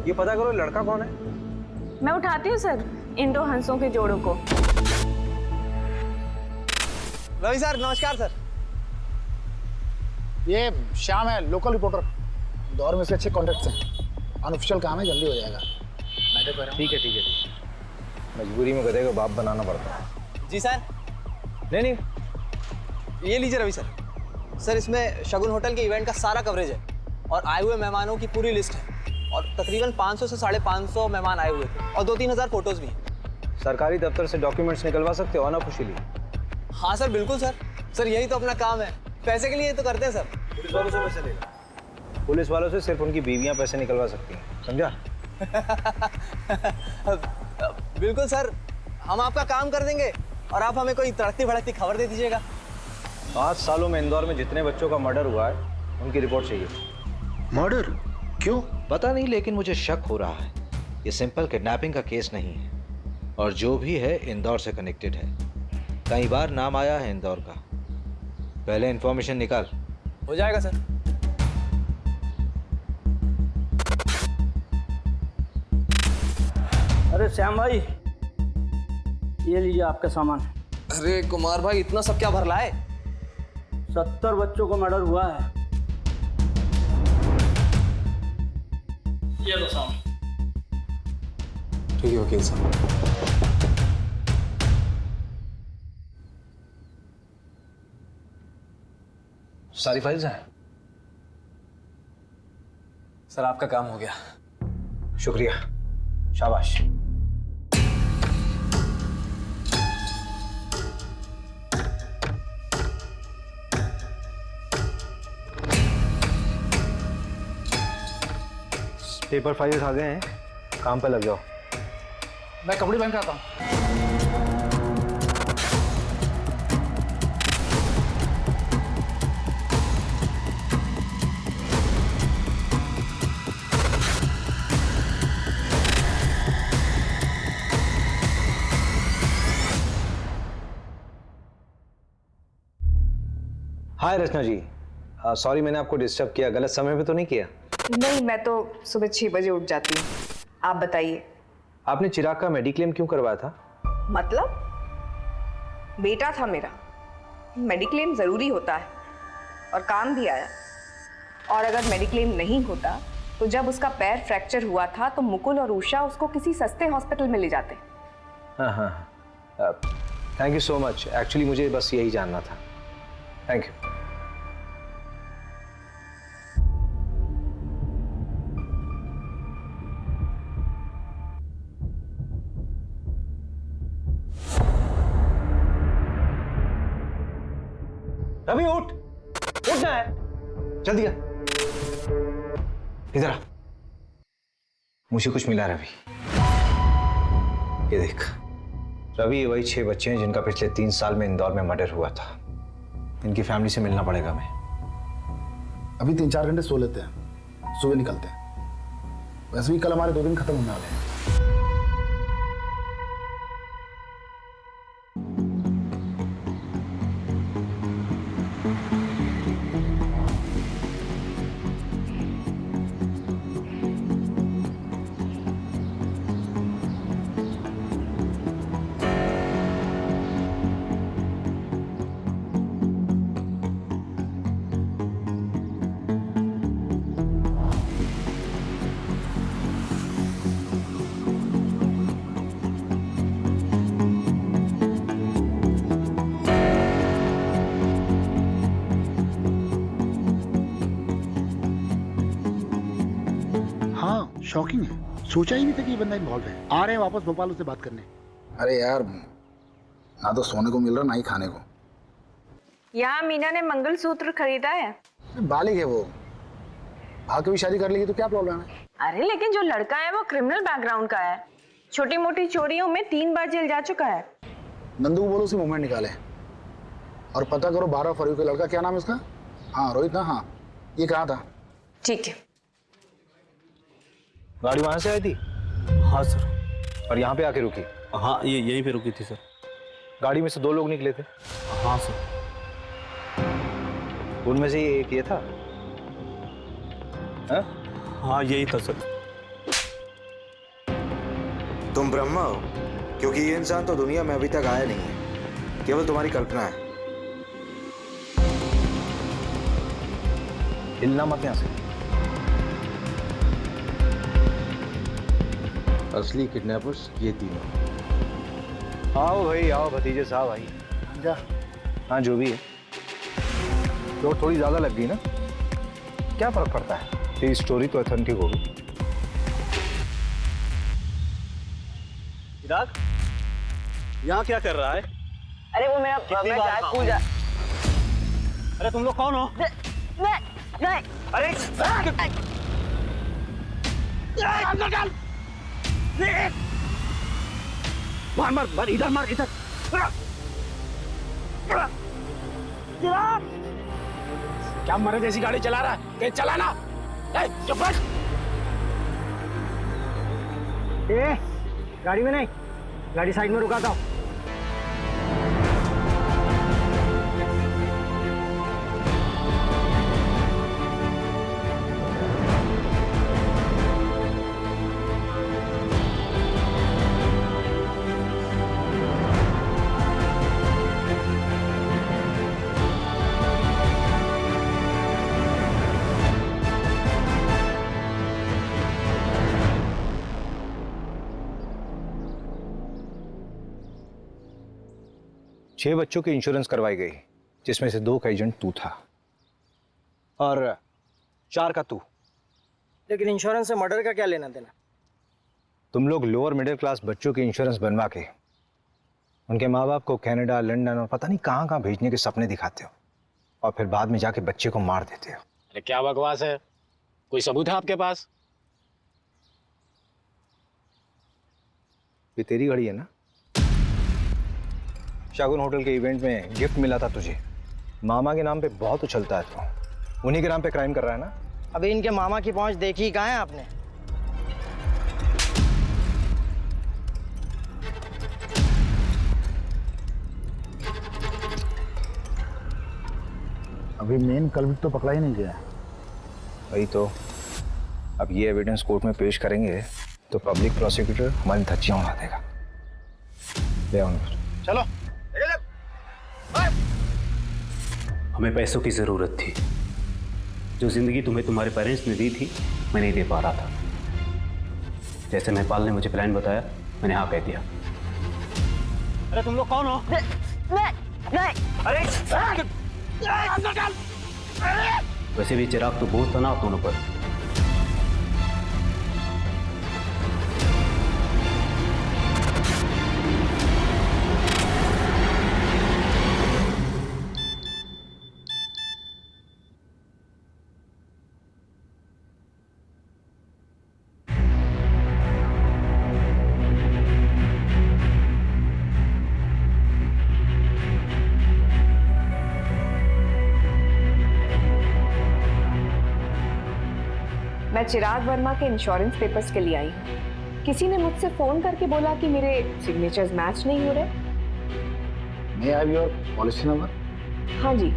ये पता करो लड़का कौन है।
मैं उठाती हूँ सर इन 2 हंसों के जोड़ों को।
रवि सर नमस्कार सर।
ये श्याम है, लोकल रिपोर्टर। दौर में से अच्छे कॉन्टेक्ट्स हैं। अनऑफिशियल काम है, जल्दी हो जाएगा।
ठीक है। मजबूरी में गधे को बाप बनाना पड़ता है।
जी सर।
नहीं,
ये लीजिए रवि सर। सर इसमें शगुन होटल के इवेंट का सारा कवरेज है और आए हुए मेहमानों की पूरी लिस्ट है। और तकरीबन 500 से 550 मेहमान आए हुए थे और 2-3 हज़ार फोटोज भी हैं।
सरकारी दफ्तर से डॉक्यूमेंट्स निकलवा सकते हो अनऑफिशियली?
हाँ सर बिल्कुल सर। सर यही तो अपना काम है, पैसे के लिए तो करते हैं सर।
पुलिस वालों से पैसे लेगा? पुलिस वालों से सिर्फ उनकी बीवियां पैसे निकलवा सकती हैं, समझा?
बिल्कुल सर, हम आपका काम कर देंगे और आप हमें कोई तड़कती भड़कती खबर दे दीजिएगा।
5 सालों में इंदौर में जितने बच्चों का मर्डर हुआ है उनकी रिपोर्ट चाहिए।
मर्डर? क्यों?
पता नहीं, लेकिन मुझे शक हो रहा है ये सिंपल किडनैपिंग का केस नहीं है, और जो भी है इंदौर से कनेक्टेड है। कई बार नाम आया है इंदौर का। पहले इंफॉर्मेशन निकाल।
हो जाएगा सर।
अरे श्याम भाई, ये लीजिए आपका सामान।
अरे कुमार भाई, इतना सब क्या भर लाए?
70 बच्चों का मर्डर हुआ है। ये लो सामान।
ठीक है वकील साहब।
सारी फाइल्स हैं?
सर आपका काम हो गया।
शुक्रिया, शाबाश। पेपर फाइल्स आ गए हैं, काम पे लग जाओ।
मैं कपड़े पहन के आता हूँ।
हाय रचना जी, सॉरी मैंने आपको डिस्टर्ब किया। गलत समय पे तो नहीं किया?
नहीं, मैं तो सुबह 6 बजे उठ जाती हूँ। आप बताइए।
आपने चिराग का मेडिक्लेम क्यों करवाया था?
मतलब? बेटा था मेरा, मेडिक्लेम ज़रूरी होता है और काम भी आया। और अगर मेडिक्लेम नहीं होता तो जब उसका पैर फ्रैक्चर हुआ था तो मुकुल और उषा उसको किसी सस्ते हॉस्पिटल में ले जाते।
हाँ हाँ, thank you so much. Actually मुझे बस यही जानना था। Thank you. रवि उठ, उठना है, जल्दी आ, इधर आ। मुझे कुछ मिला रवि। ये देख रवि, ये वही 6 बच्चे हैं जिनका पिछले 3 साल में इंदौर में मर्डर हुआ था। इनकी फैमिली से मिलना पड़ेगा हमें।
अभी 3-4 घंटे सो लेते हैं, सुबह निकलते हैं। वैसे भी कल हमारे 2 दिन खत्म होने वाले हैं। शॉकिंग है, सोचा ही नहीं था कि ये बंदा इन्वॉल्व है। आ रहे हैं वापस भोपाल उससे बात करने। अरे यार, ना तो सोने को मिल रहा ना ही खाने को।
यहाँ मीना ने मंगलसूत्र खरीदा है।
बालिग है वो, भाग के भी शादी कर लेगी तो क्या प्रॉब्लम है?
अरे लेकिन जो लड़का है वो क्रिमिनल बैकग्राउंड का है, छोटी मोटी चोरियों में 3 बार जेल जा चुका है।
नंदू को बोलो उसी मूवमेंट निकाले और पता करो 12 फरवरी का लड़का, क्या नाम है इसका? हाँ रोहित ना? हाँ, ये कहाँ था?
ठीक है।
गाड़ी वहां से आई थी?
हाँ सर।
और यहाँ पे आके रुकी?
हाँ, ये यहीं पे रुकी थी सर।
गाड़ी में से 2 लोग निकले थे?
हाँ सर।
उनमें से एक ये था?
हाँ यही था सर।
तुम ब्रह्मा हो, क्योंकि ये इंसान तो दुनिया में अभी तक आया नहीं है, केवल तुम्हारी कल्पना है।
हिलना मत यहाँ से। असली किडनैपर्स ये तीनों। आओ भाई आओ, भतीजे साहब आई।
जा।
हाँ जो भी है, तो थोड़ी ज्यादा लग गई ना, क्या फर्क पड़ता है? तेरी स्टोरी तो ऑथेंटिक होगी।
चिराग, यहाँ क्या कर रहा है?
अरे वो मेरा स्कूल जा।
अरे तुम लोग कौन हो?
नहीं।
अरे
मार मार मार, इधर मार, इधर।
क्या मरे जैसी गाड़ी चला रहा है? तेज चला ना। चुप बैठ। गाड़ी में नहीं, गाड़ी साइड में रुका था।
छह बच्चों की इंश्योरेंस करवाई गई, जिसमें से 2 का एजेंट तू था और 4 का तू।
लेकिन इंश्योरेंस से मर्डर का क्या लेना देना?
तुम लोग लोअर मिडिल क्लास बच्चों की इंश्योरेंस बनवा के उनके माँ बाप को कनाडा, लंदन और पता नहीं कहाँ कहाँ भेजने के सपने दिखाते हो और फिर बाद में जाके बच्चे को मार देते हो।
अरे क्या बकवास है? कोई सबूत है आपके पास?
ये तेरी घड़ी है ना? शागुन होटल के इवेंट में गिफ्ट मिला था तुझे। मामा के नाम पे बहुत उछलता है तू, उन्हीं के नाम पे क्राइम कर रहा है ना?
अभी इनके मामा की पहुंच देखी कहाँ है आपने?
अभी मेन कल्प्रिट तो पकड़ा ही नहीं गया है।
वही तो, अब ये एविडेंस कोर्ट में पेश करेंगे तो पब्लिक प्रोसिक्यूटर हमारी धज्जियां उड़ा देगा। ले आओ उनको।
चलो।
हमें पैसों की ज़रूरत थी। जो ज़िंदगी तुम्हें तुम्हारे पेरेंट्स ने दी थी, मैं नहीं दे पा रहा था। जैसे महिपाल ने मुझे प्लान बताया, मैंने हाँ कह दिया।
अरे तुम लोग कौन हो? अरे
वैसे भी चिराग तो बोझ था ना आप दोनों पर।
मैं चिराग वर्मा के इंश्योरेंस पेपर्स के लिए आई हूँ। किसी ने मुझसे फोन करके बोला कि मेरे सिग्नेचर्स मैच नहीं हो रहे।
May I have your policy number?
हाँ जी।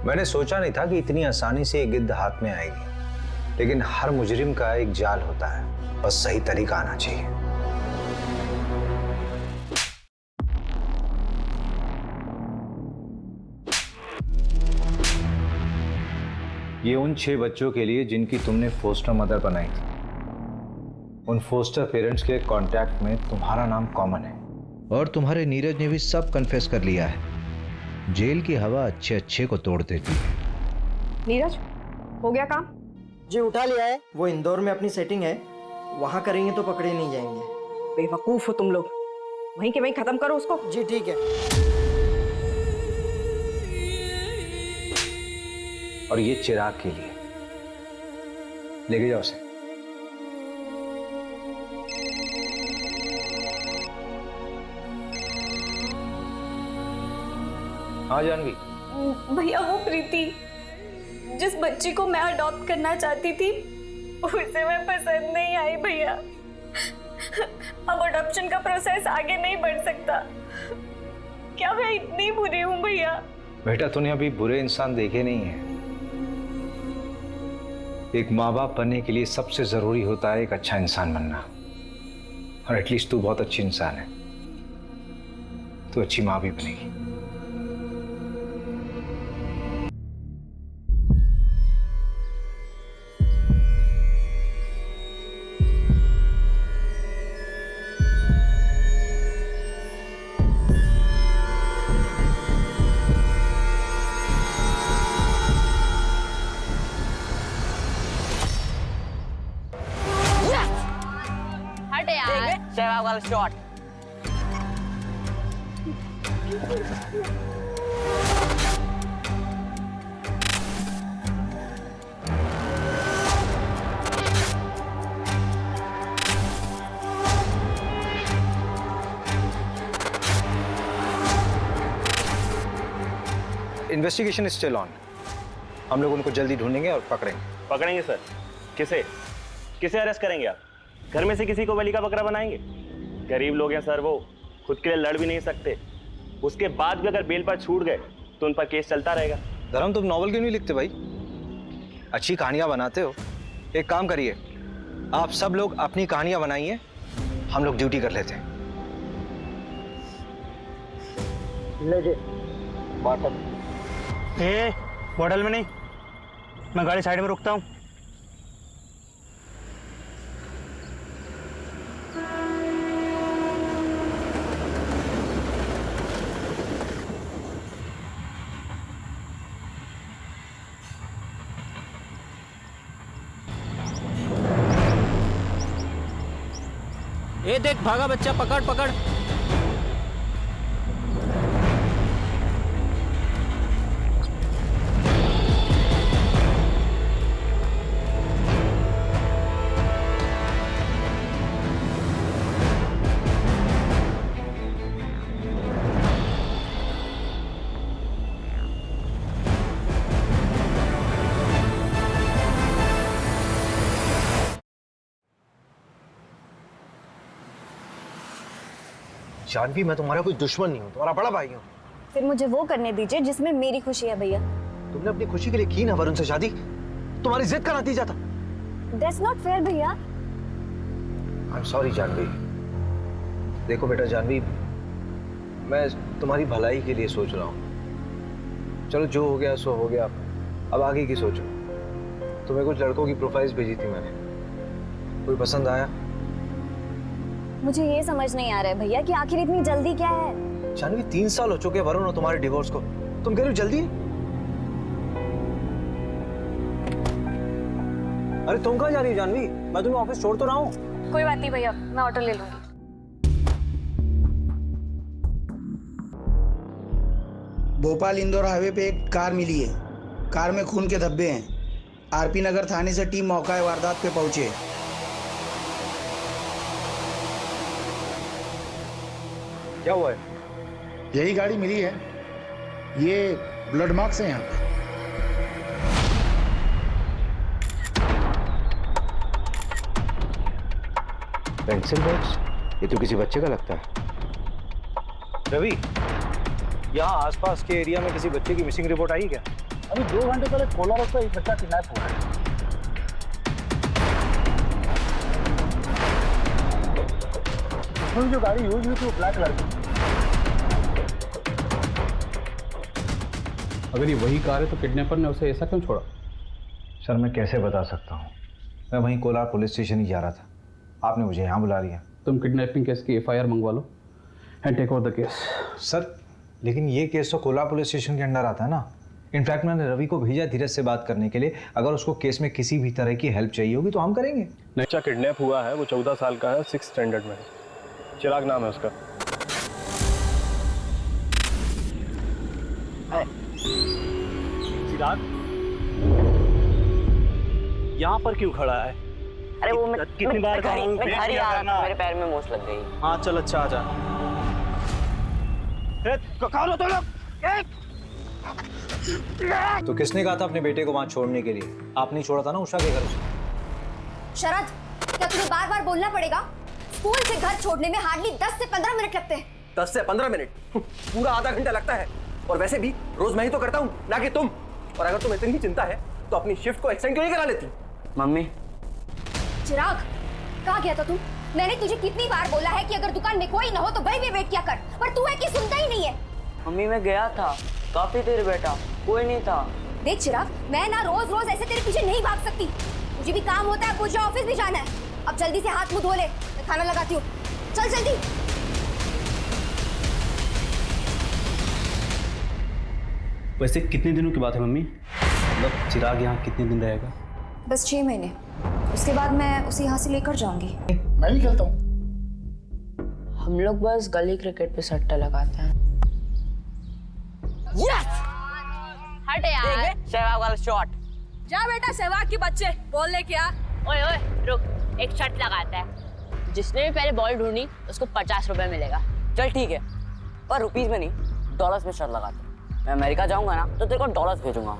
मैंने सोचा नहीं था कि इतनी आसानी से एक गिद्ध हाथ में आएगी, लेकिन हर मुजरिम का एक जाल होता है, बस सही तरीका आना चाहिए। ये उन 6 बच्चों के लिए जिनकी तुमने फोस्टर मदर बनाई थी। उन फोस्टर पेरेंट्स के कांटेक्ट में तुम्हारा नाम कॉमन है और तुम्हारे नीरज ने भी सब कन्फेस कर लिया है। जेल की हवा अच्छे अच्छे को तोड़ देती है।
नीरज, हो गया काम?
जी उठा लिया है। वो इंदौर में अपनी सेटिंग है, वहां करेंगे तो पकड़े नहीं जाएंगे।
बेवकूफ हो तुम लोग। वहीं के वहीं खत्म करो उसको।
जी ठीक है।
और ये चिराग के लिए लेके जाओ उसे। हाँ जानवी।
भैया वो प्रीति जिस बच्ची को मैं अडॉप्ट करना चाहती थी, उसे मैं पसंद नहीं आई भैया। अब अडॉप्शन का प्रोसेस आगे नहीं बढ़ सकता। क्या मैं इतनी बुरी हूँ भैया?
बेटा तूने अभी बुरे इंसान देखे नहीं है। एक माँ बाप बनने के लिए सबसे जरूरी होता है एक अच्छा इंसान बनना, और एटलीस्ट तू बहुत अच्छी इंसान है। तू अच्छी माँ भी बनेगी।
सहवाग वाला shot.
Investigation is still on. हम लोग उनको जल्दी ढूंढेंगे और पकड़ेंगे।
पकड़ेंगे सर? किसे किसे अरेस्ट करेंगे आप? घर में से किसी को बलि का बकरा बनाएंगे? गरीब लोग हैं सर, वो खुद के लिए लड़ भी नहीं सकते। उसके बाद भी अगर बेल पर छूट गए तो उन पर केस चलता रहेगा।
धर्म, तुम नॉवल क्यों नहीं लिखते भाई? अच्छी कहानियां बनाते हो। एक काम करिए, आप सब लोग अपनी कहानियां बनाइए, हम लोग ड्यूटी कर लेते हैं।
ले बॉटल। बॉटल में नहीं, मैं गाड़ी साइड में रुकता हूँ।
ये देख भागा बच्चा, पकड़ पकड़।
जानवी, मैं तुम्हारा कोई दुश्मन नहीं हूँ, तुम्हारा बड़ा भाई हूँ।
फिर मुझे वो करने दीजिए जिसमें मेरी खुशी है भैया।
तुमने अपनी खुशी के लिए की ना वरुण से शादी, तुम्हारी जिद का नतीजा था।
That's not fair भैया।
I'm sorry Janvi. देखो बेटा जानवी, मैं तुम्हारी भलाई के लिए सोच रहा हूँ। चलो जो हो गया सो हो गया, अब आगे की सोचो। तुम्हें कुछ लड़कों की प्रोफाइल्स भेजी थी मैंने, कोई पसंद आया?
मुझे ये समझ नहीं आ रहा है भैया कि आखिर इतनी जल्दी क्या है।
जानवी, 3 साल हो चुके वरुण और तुम्हारे डिवोर्स को, तुम कह रही हो जल्दी? अरे तुम कहाँ जा रही हो जानवी? मैं तुम्हें ऑफिस छोड़ तो रहा हूँ।
कोई बात नहीं भैया, मैं ऑटो ले लूंगी।
भोपाल इंदौर हाईवे पे एक कार मिली है। कार में खून के धब्बे हैं। आरपी नगर थाने से टीम मौका वारदात पे पहुंचे।
क्या हुआ है?
यही गाड़ी मिली है, ये ब्लड मार्क्स हैं यहाँ पे।
Pencil box? ये तो किसी बच्चे का लगता है। रवि, यहाँ आसपास के एरिया में किसी बच्चे की मिसिंग रिपोर्ट आई क्या?
अभी 2 घंटे पहले कोला रोड पर एक बच्चा किडनैप हुआ है। जो गाड़ी यूज हुई थी वो ब्लैक कलर की।
अगर ये वही कार है तो किडनैपर ने उसे ऐसा क्यों छोड़ा?
सर मैं कैसे बता सकता हूँ, मैं वहीं कोलार पुलिस स्टेशन ही जा रहा था, आपने मुझे यहाँ बुला लिया।
तुम किडनैपिंग केस की FIR मंगवा लो and take over the case.
Sir लेकिन ये केस तो कोलार पुलिस स्टेशन के अंडर आता है ना। इनफैक्ट मैंने रवि को भेजा धीरज से बात करने के लिए, अगर उसको केस में किसी भी तरह की हेल्प चाहिए होगी तो हम करेंगे।
बच्चा किडनैप हुआ है, वो 14 साल का है, 6th स्टैंडर्ड में। चिराग नाम है उसका।
चिराग यहाँ पर क्यों खड़ा है?
अरे वो मैं
कितनी बार कहा हूँ,
मैं घर ही आ रहा था, मेरे पैर में मोच लग गई।
हाँ चल अच्छा आ जा। कौन हो तुम लोग?
तो किसने कहा था अपने बेटे को वहाँ छोड़ने के लिए? आपने छोड़ा था ना उषा के घर से।
शरद, क्या तुम्हें बार बार बोलना पड़ेगा? स्कूल से घर छोड़ने में हार्डली 10 से 15 मिनट लगते हैं।
10 से 15 मिनट? पूरा आधा घंटा लगता है। और वैसे भी रोज मैं ही तो करता हूँ, ना कि तुम। और अगर तुम्हें इतनी चिंता है तो अपनी शिफ्ट को एक्सटेंड क्यों नहीं करा लेती?
मम्मी।
चिराग, कहाँ गया था तू? मैंने तुझे कितनी बार बोला है कि अगर दुकान में कोई ना हो तो वहीं पे वेट किया कर, पर तू है कि सुनता ही नहीं है।
मम्मी मैं गया था, काफी देर बैठा, कोई नहीं था।
देख चिराग, मैं ना रोज रोज ऐसे तेरे पीछे नहीं भाग सकती। मुझे भी काम होता है, मुझे ऑफिस भी जाना है। अब जल्दी से हाथ मुंह धो ले, मैं खाना लगाती हूँ। चल जल्दी।
वैसे कितने दिनों की बात है मम्मी? मतलब चिराग यहाँ कितने दिन रहेगा?
बस 6 महीने, उसके बाद मैं उसे यहाँ से लेकर जाऊंगी।
मैं भी खेलता हूँ।
हम लोग बस गली क्रिकेट पे सट्टा लगाते हैं।
यस! हट यार।
सहवाग वाला शॉट।
जा बेटा सहवाग के बच्चे, बॉल लेके आ। ओए ओए रुक, एक शर्त लगाता है, जिसने भी पहले बॉल ढूंढी उसको 50 रुपए मिलेगा।
चल ठीक है, पर रुपीज में नहीं, डॉलर्स में शर्त लगाते हैं। मैं अमेरिका जाऊंगा ना तो तेरे को डॉलर्स भेजूंगा।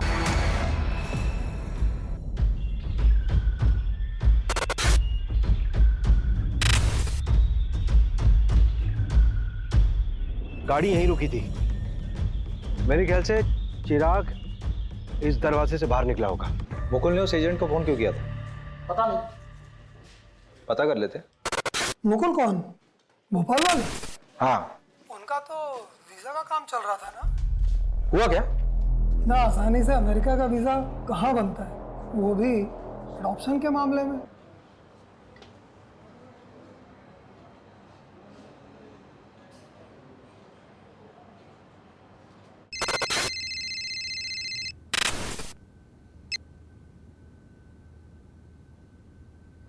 गाड़ी यहीं रुकी थी। मेरे ख्याल से चिराग इस दरवाजे से बाहर निकला होगा। मुकुल ने उस एजेंट को फोन क्यों किया था?
पता नहीं।
पता कर लेते।
मुकुल कौन? भोपाल वाले?
हाँ।
उनका तो वीजा का काम चल रहा था ना।
हुआ क्या?
ना आसानी से अमेरिका का वीजा कहाँ बनता है, वो भी एडॉप्शन के मामले में।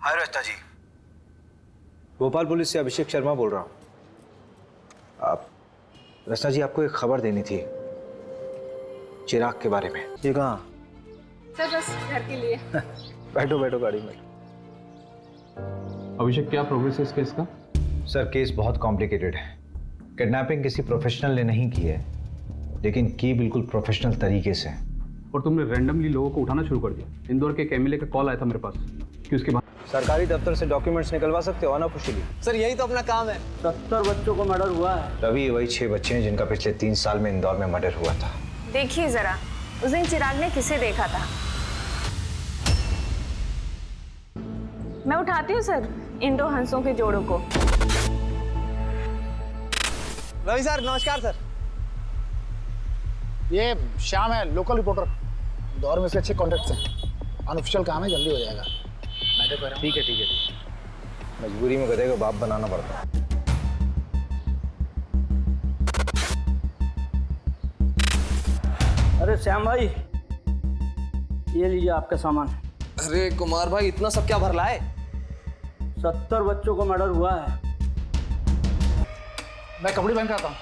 हाय रचना जी, भोपाल पुलिस से अभिषेक शर्मा बोल रहा हूँ। आप रचना जी, आपको एक खबर देनी थी चिराग के बारे में। ये कहाँ?
सर बस घर के लिए।
बैठो बैठो गाड़ी में।
अभिषेक, क्या प्रोग्रेस है इस केस का?
सर, केस बहुत कॉम्प्लिकेटेड है। किडनैपिंग किसी प्रोफेशनल ने नहीं की है, लेकिन की बिल्कुल प्रोफेशनल तरीके से।
और तुमने रैंडमली लोगों को उठाना शुरू कर दिया। इंदौर के एमएलए का कॉल आया था मेरे पास कि उसके बाद
सरकारी दफ्तर से डॉक्यूमेंट्स निकलवा सकते हो अनऑफिशियली।
सर यही तो अपना काम है।
70 बच्चों को मर्डर हुआ है।
रवि, वही 6 बच्चे हैं जिनका पिछले 3 साल में इंदौर में मर्डर हुआ था।
देखिए जरा, उस दिन चिराग ने किसे देखा था? मैं उठाती हूँ सर इन 2 हंसों के जोड़ों को।
रवि सर नमस्कार सर।
ये श्याम है, लोकल रिपोर्टर। दौर में से अच्छे कॉन्टेक्ट्स हैं। अनऑफिशियल काम है, जल्दी हो जाएगा।
ठीक है ठीक है, मजबूरी में गधे को बाप बनाना पड़ता है।
अरे श्याम भाई, ये लीजिए आपका सामान।
अरे कुमार भाई, इतना सब क्या भर लाए?
70 बच्चों को मर्डर हुआ है।
मैं कपड़े पहन के आता हूँ।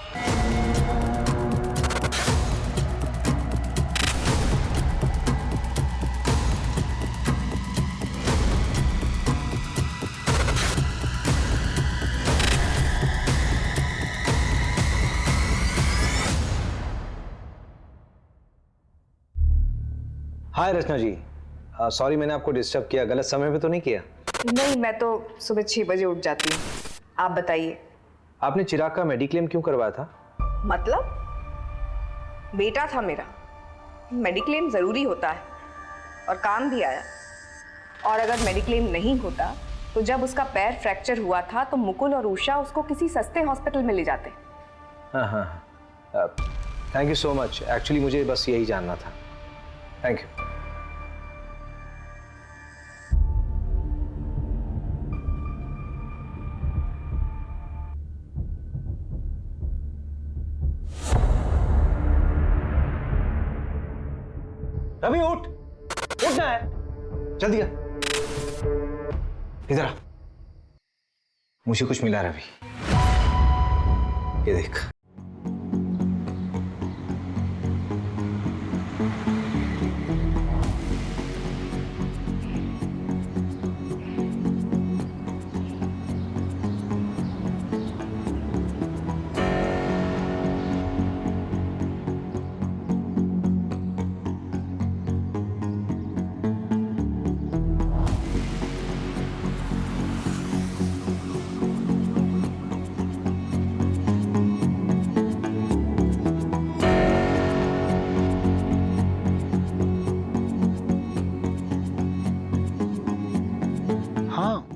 हाय रचना जी, सॉरी मैंने आपको डिस्टर्ब किया। गलत समय पे तो नहीं किया?
नहीं, मैं तो सुबह 6 बजे उठ जाती हूँ। आप बताइए।
आपने चिराग का मेडिक्लेम क्यों करवाया था?
मतलब बेटा था मेरा, मेडिक्लेम जरूरी होता है और काम भी आया। और अगर मेडिक्लेम नहीं होता तो जब उसका पैर फ्रैक्चर हुआ था तो मुकुल और उषा उसको किसी सस्ते हॉस्पिटल में ले जाते।
हाँ हाँ, thank you so much. Actually मुझे बस यही जानना था। Thank you. रवि उठ, उठना है, जल्दी आ। इधर आ, मुझे कुछ मिला रवि, ये देख।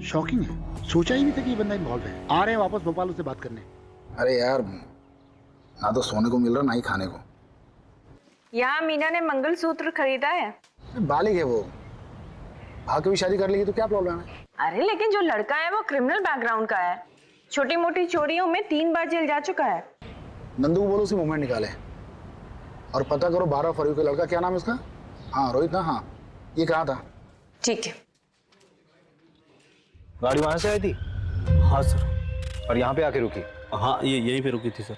शॉकिंग है, सोचा ही नहीं था कि ये बंदा इन्वॉल्व है। आ रहे हैं वापस भोपाल उससे बात करने। अरे यार, ना तो सोने को मिल रहा ना ही खाने को।
यहाँ मीना ने मंगलसूत्र खरीदा है।
बालिग है वो, भाग के भी शादी कर लेगी तो क्या प्रॉब्लम है?
अरे लेकिन जो लड़का है वो क्रिमिनल बैकग्राउंड का है, छोटी मोटी चोरियों में 3 बार जेल जा चुका है।
नंदू को बोलो उसी मूवमेंट निकाले और पता करो 12 फरवरी का लड़का, क्या नाम है इसका? हाँ रोहित ना? हाँ, ये कहाँ था?
ठीक है।
गाड़ी वहां से आई थी?
हाँ सर।
और यहाँ पे आके रुकी?
हाँ, ये यहीं पे रुकी थी सर।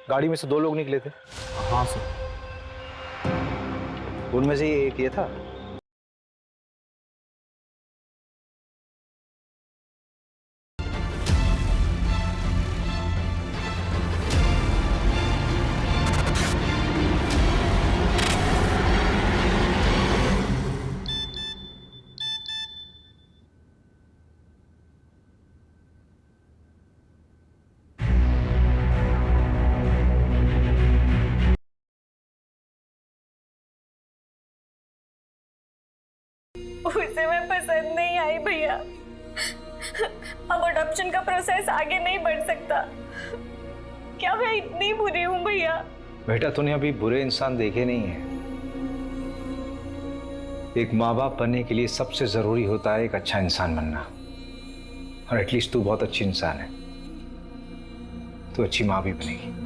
गाड़ी में से 2 लोग निकले थे?
हाँ सर।
उनमें से एक ये था?
नहीं भैया, अब अडॉप्शन का प्रोसेस आगे नहीं बढ़ सकता। क्या मैं इतनी बुरी हूँ भैया?
बेटा तूने अभी बुरे इंसान देखे नहीं है। एक माँ बाप बनने के लिए सबसे जरूरी होता है एक अच्छा इंसान बनना, और एटलीस्ट तू बहुत अच्छी इंसान है, तू अच्छी माँ भी बनेगी।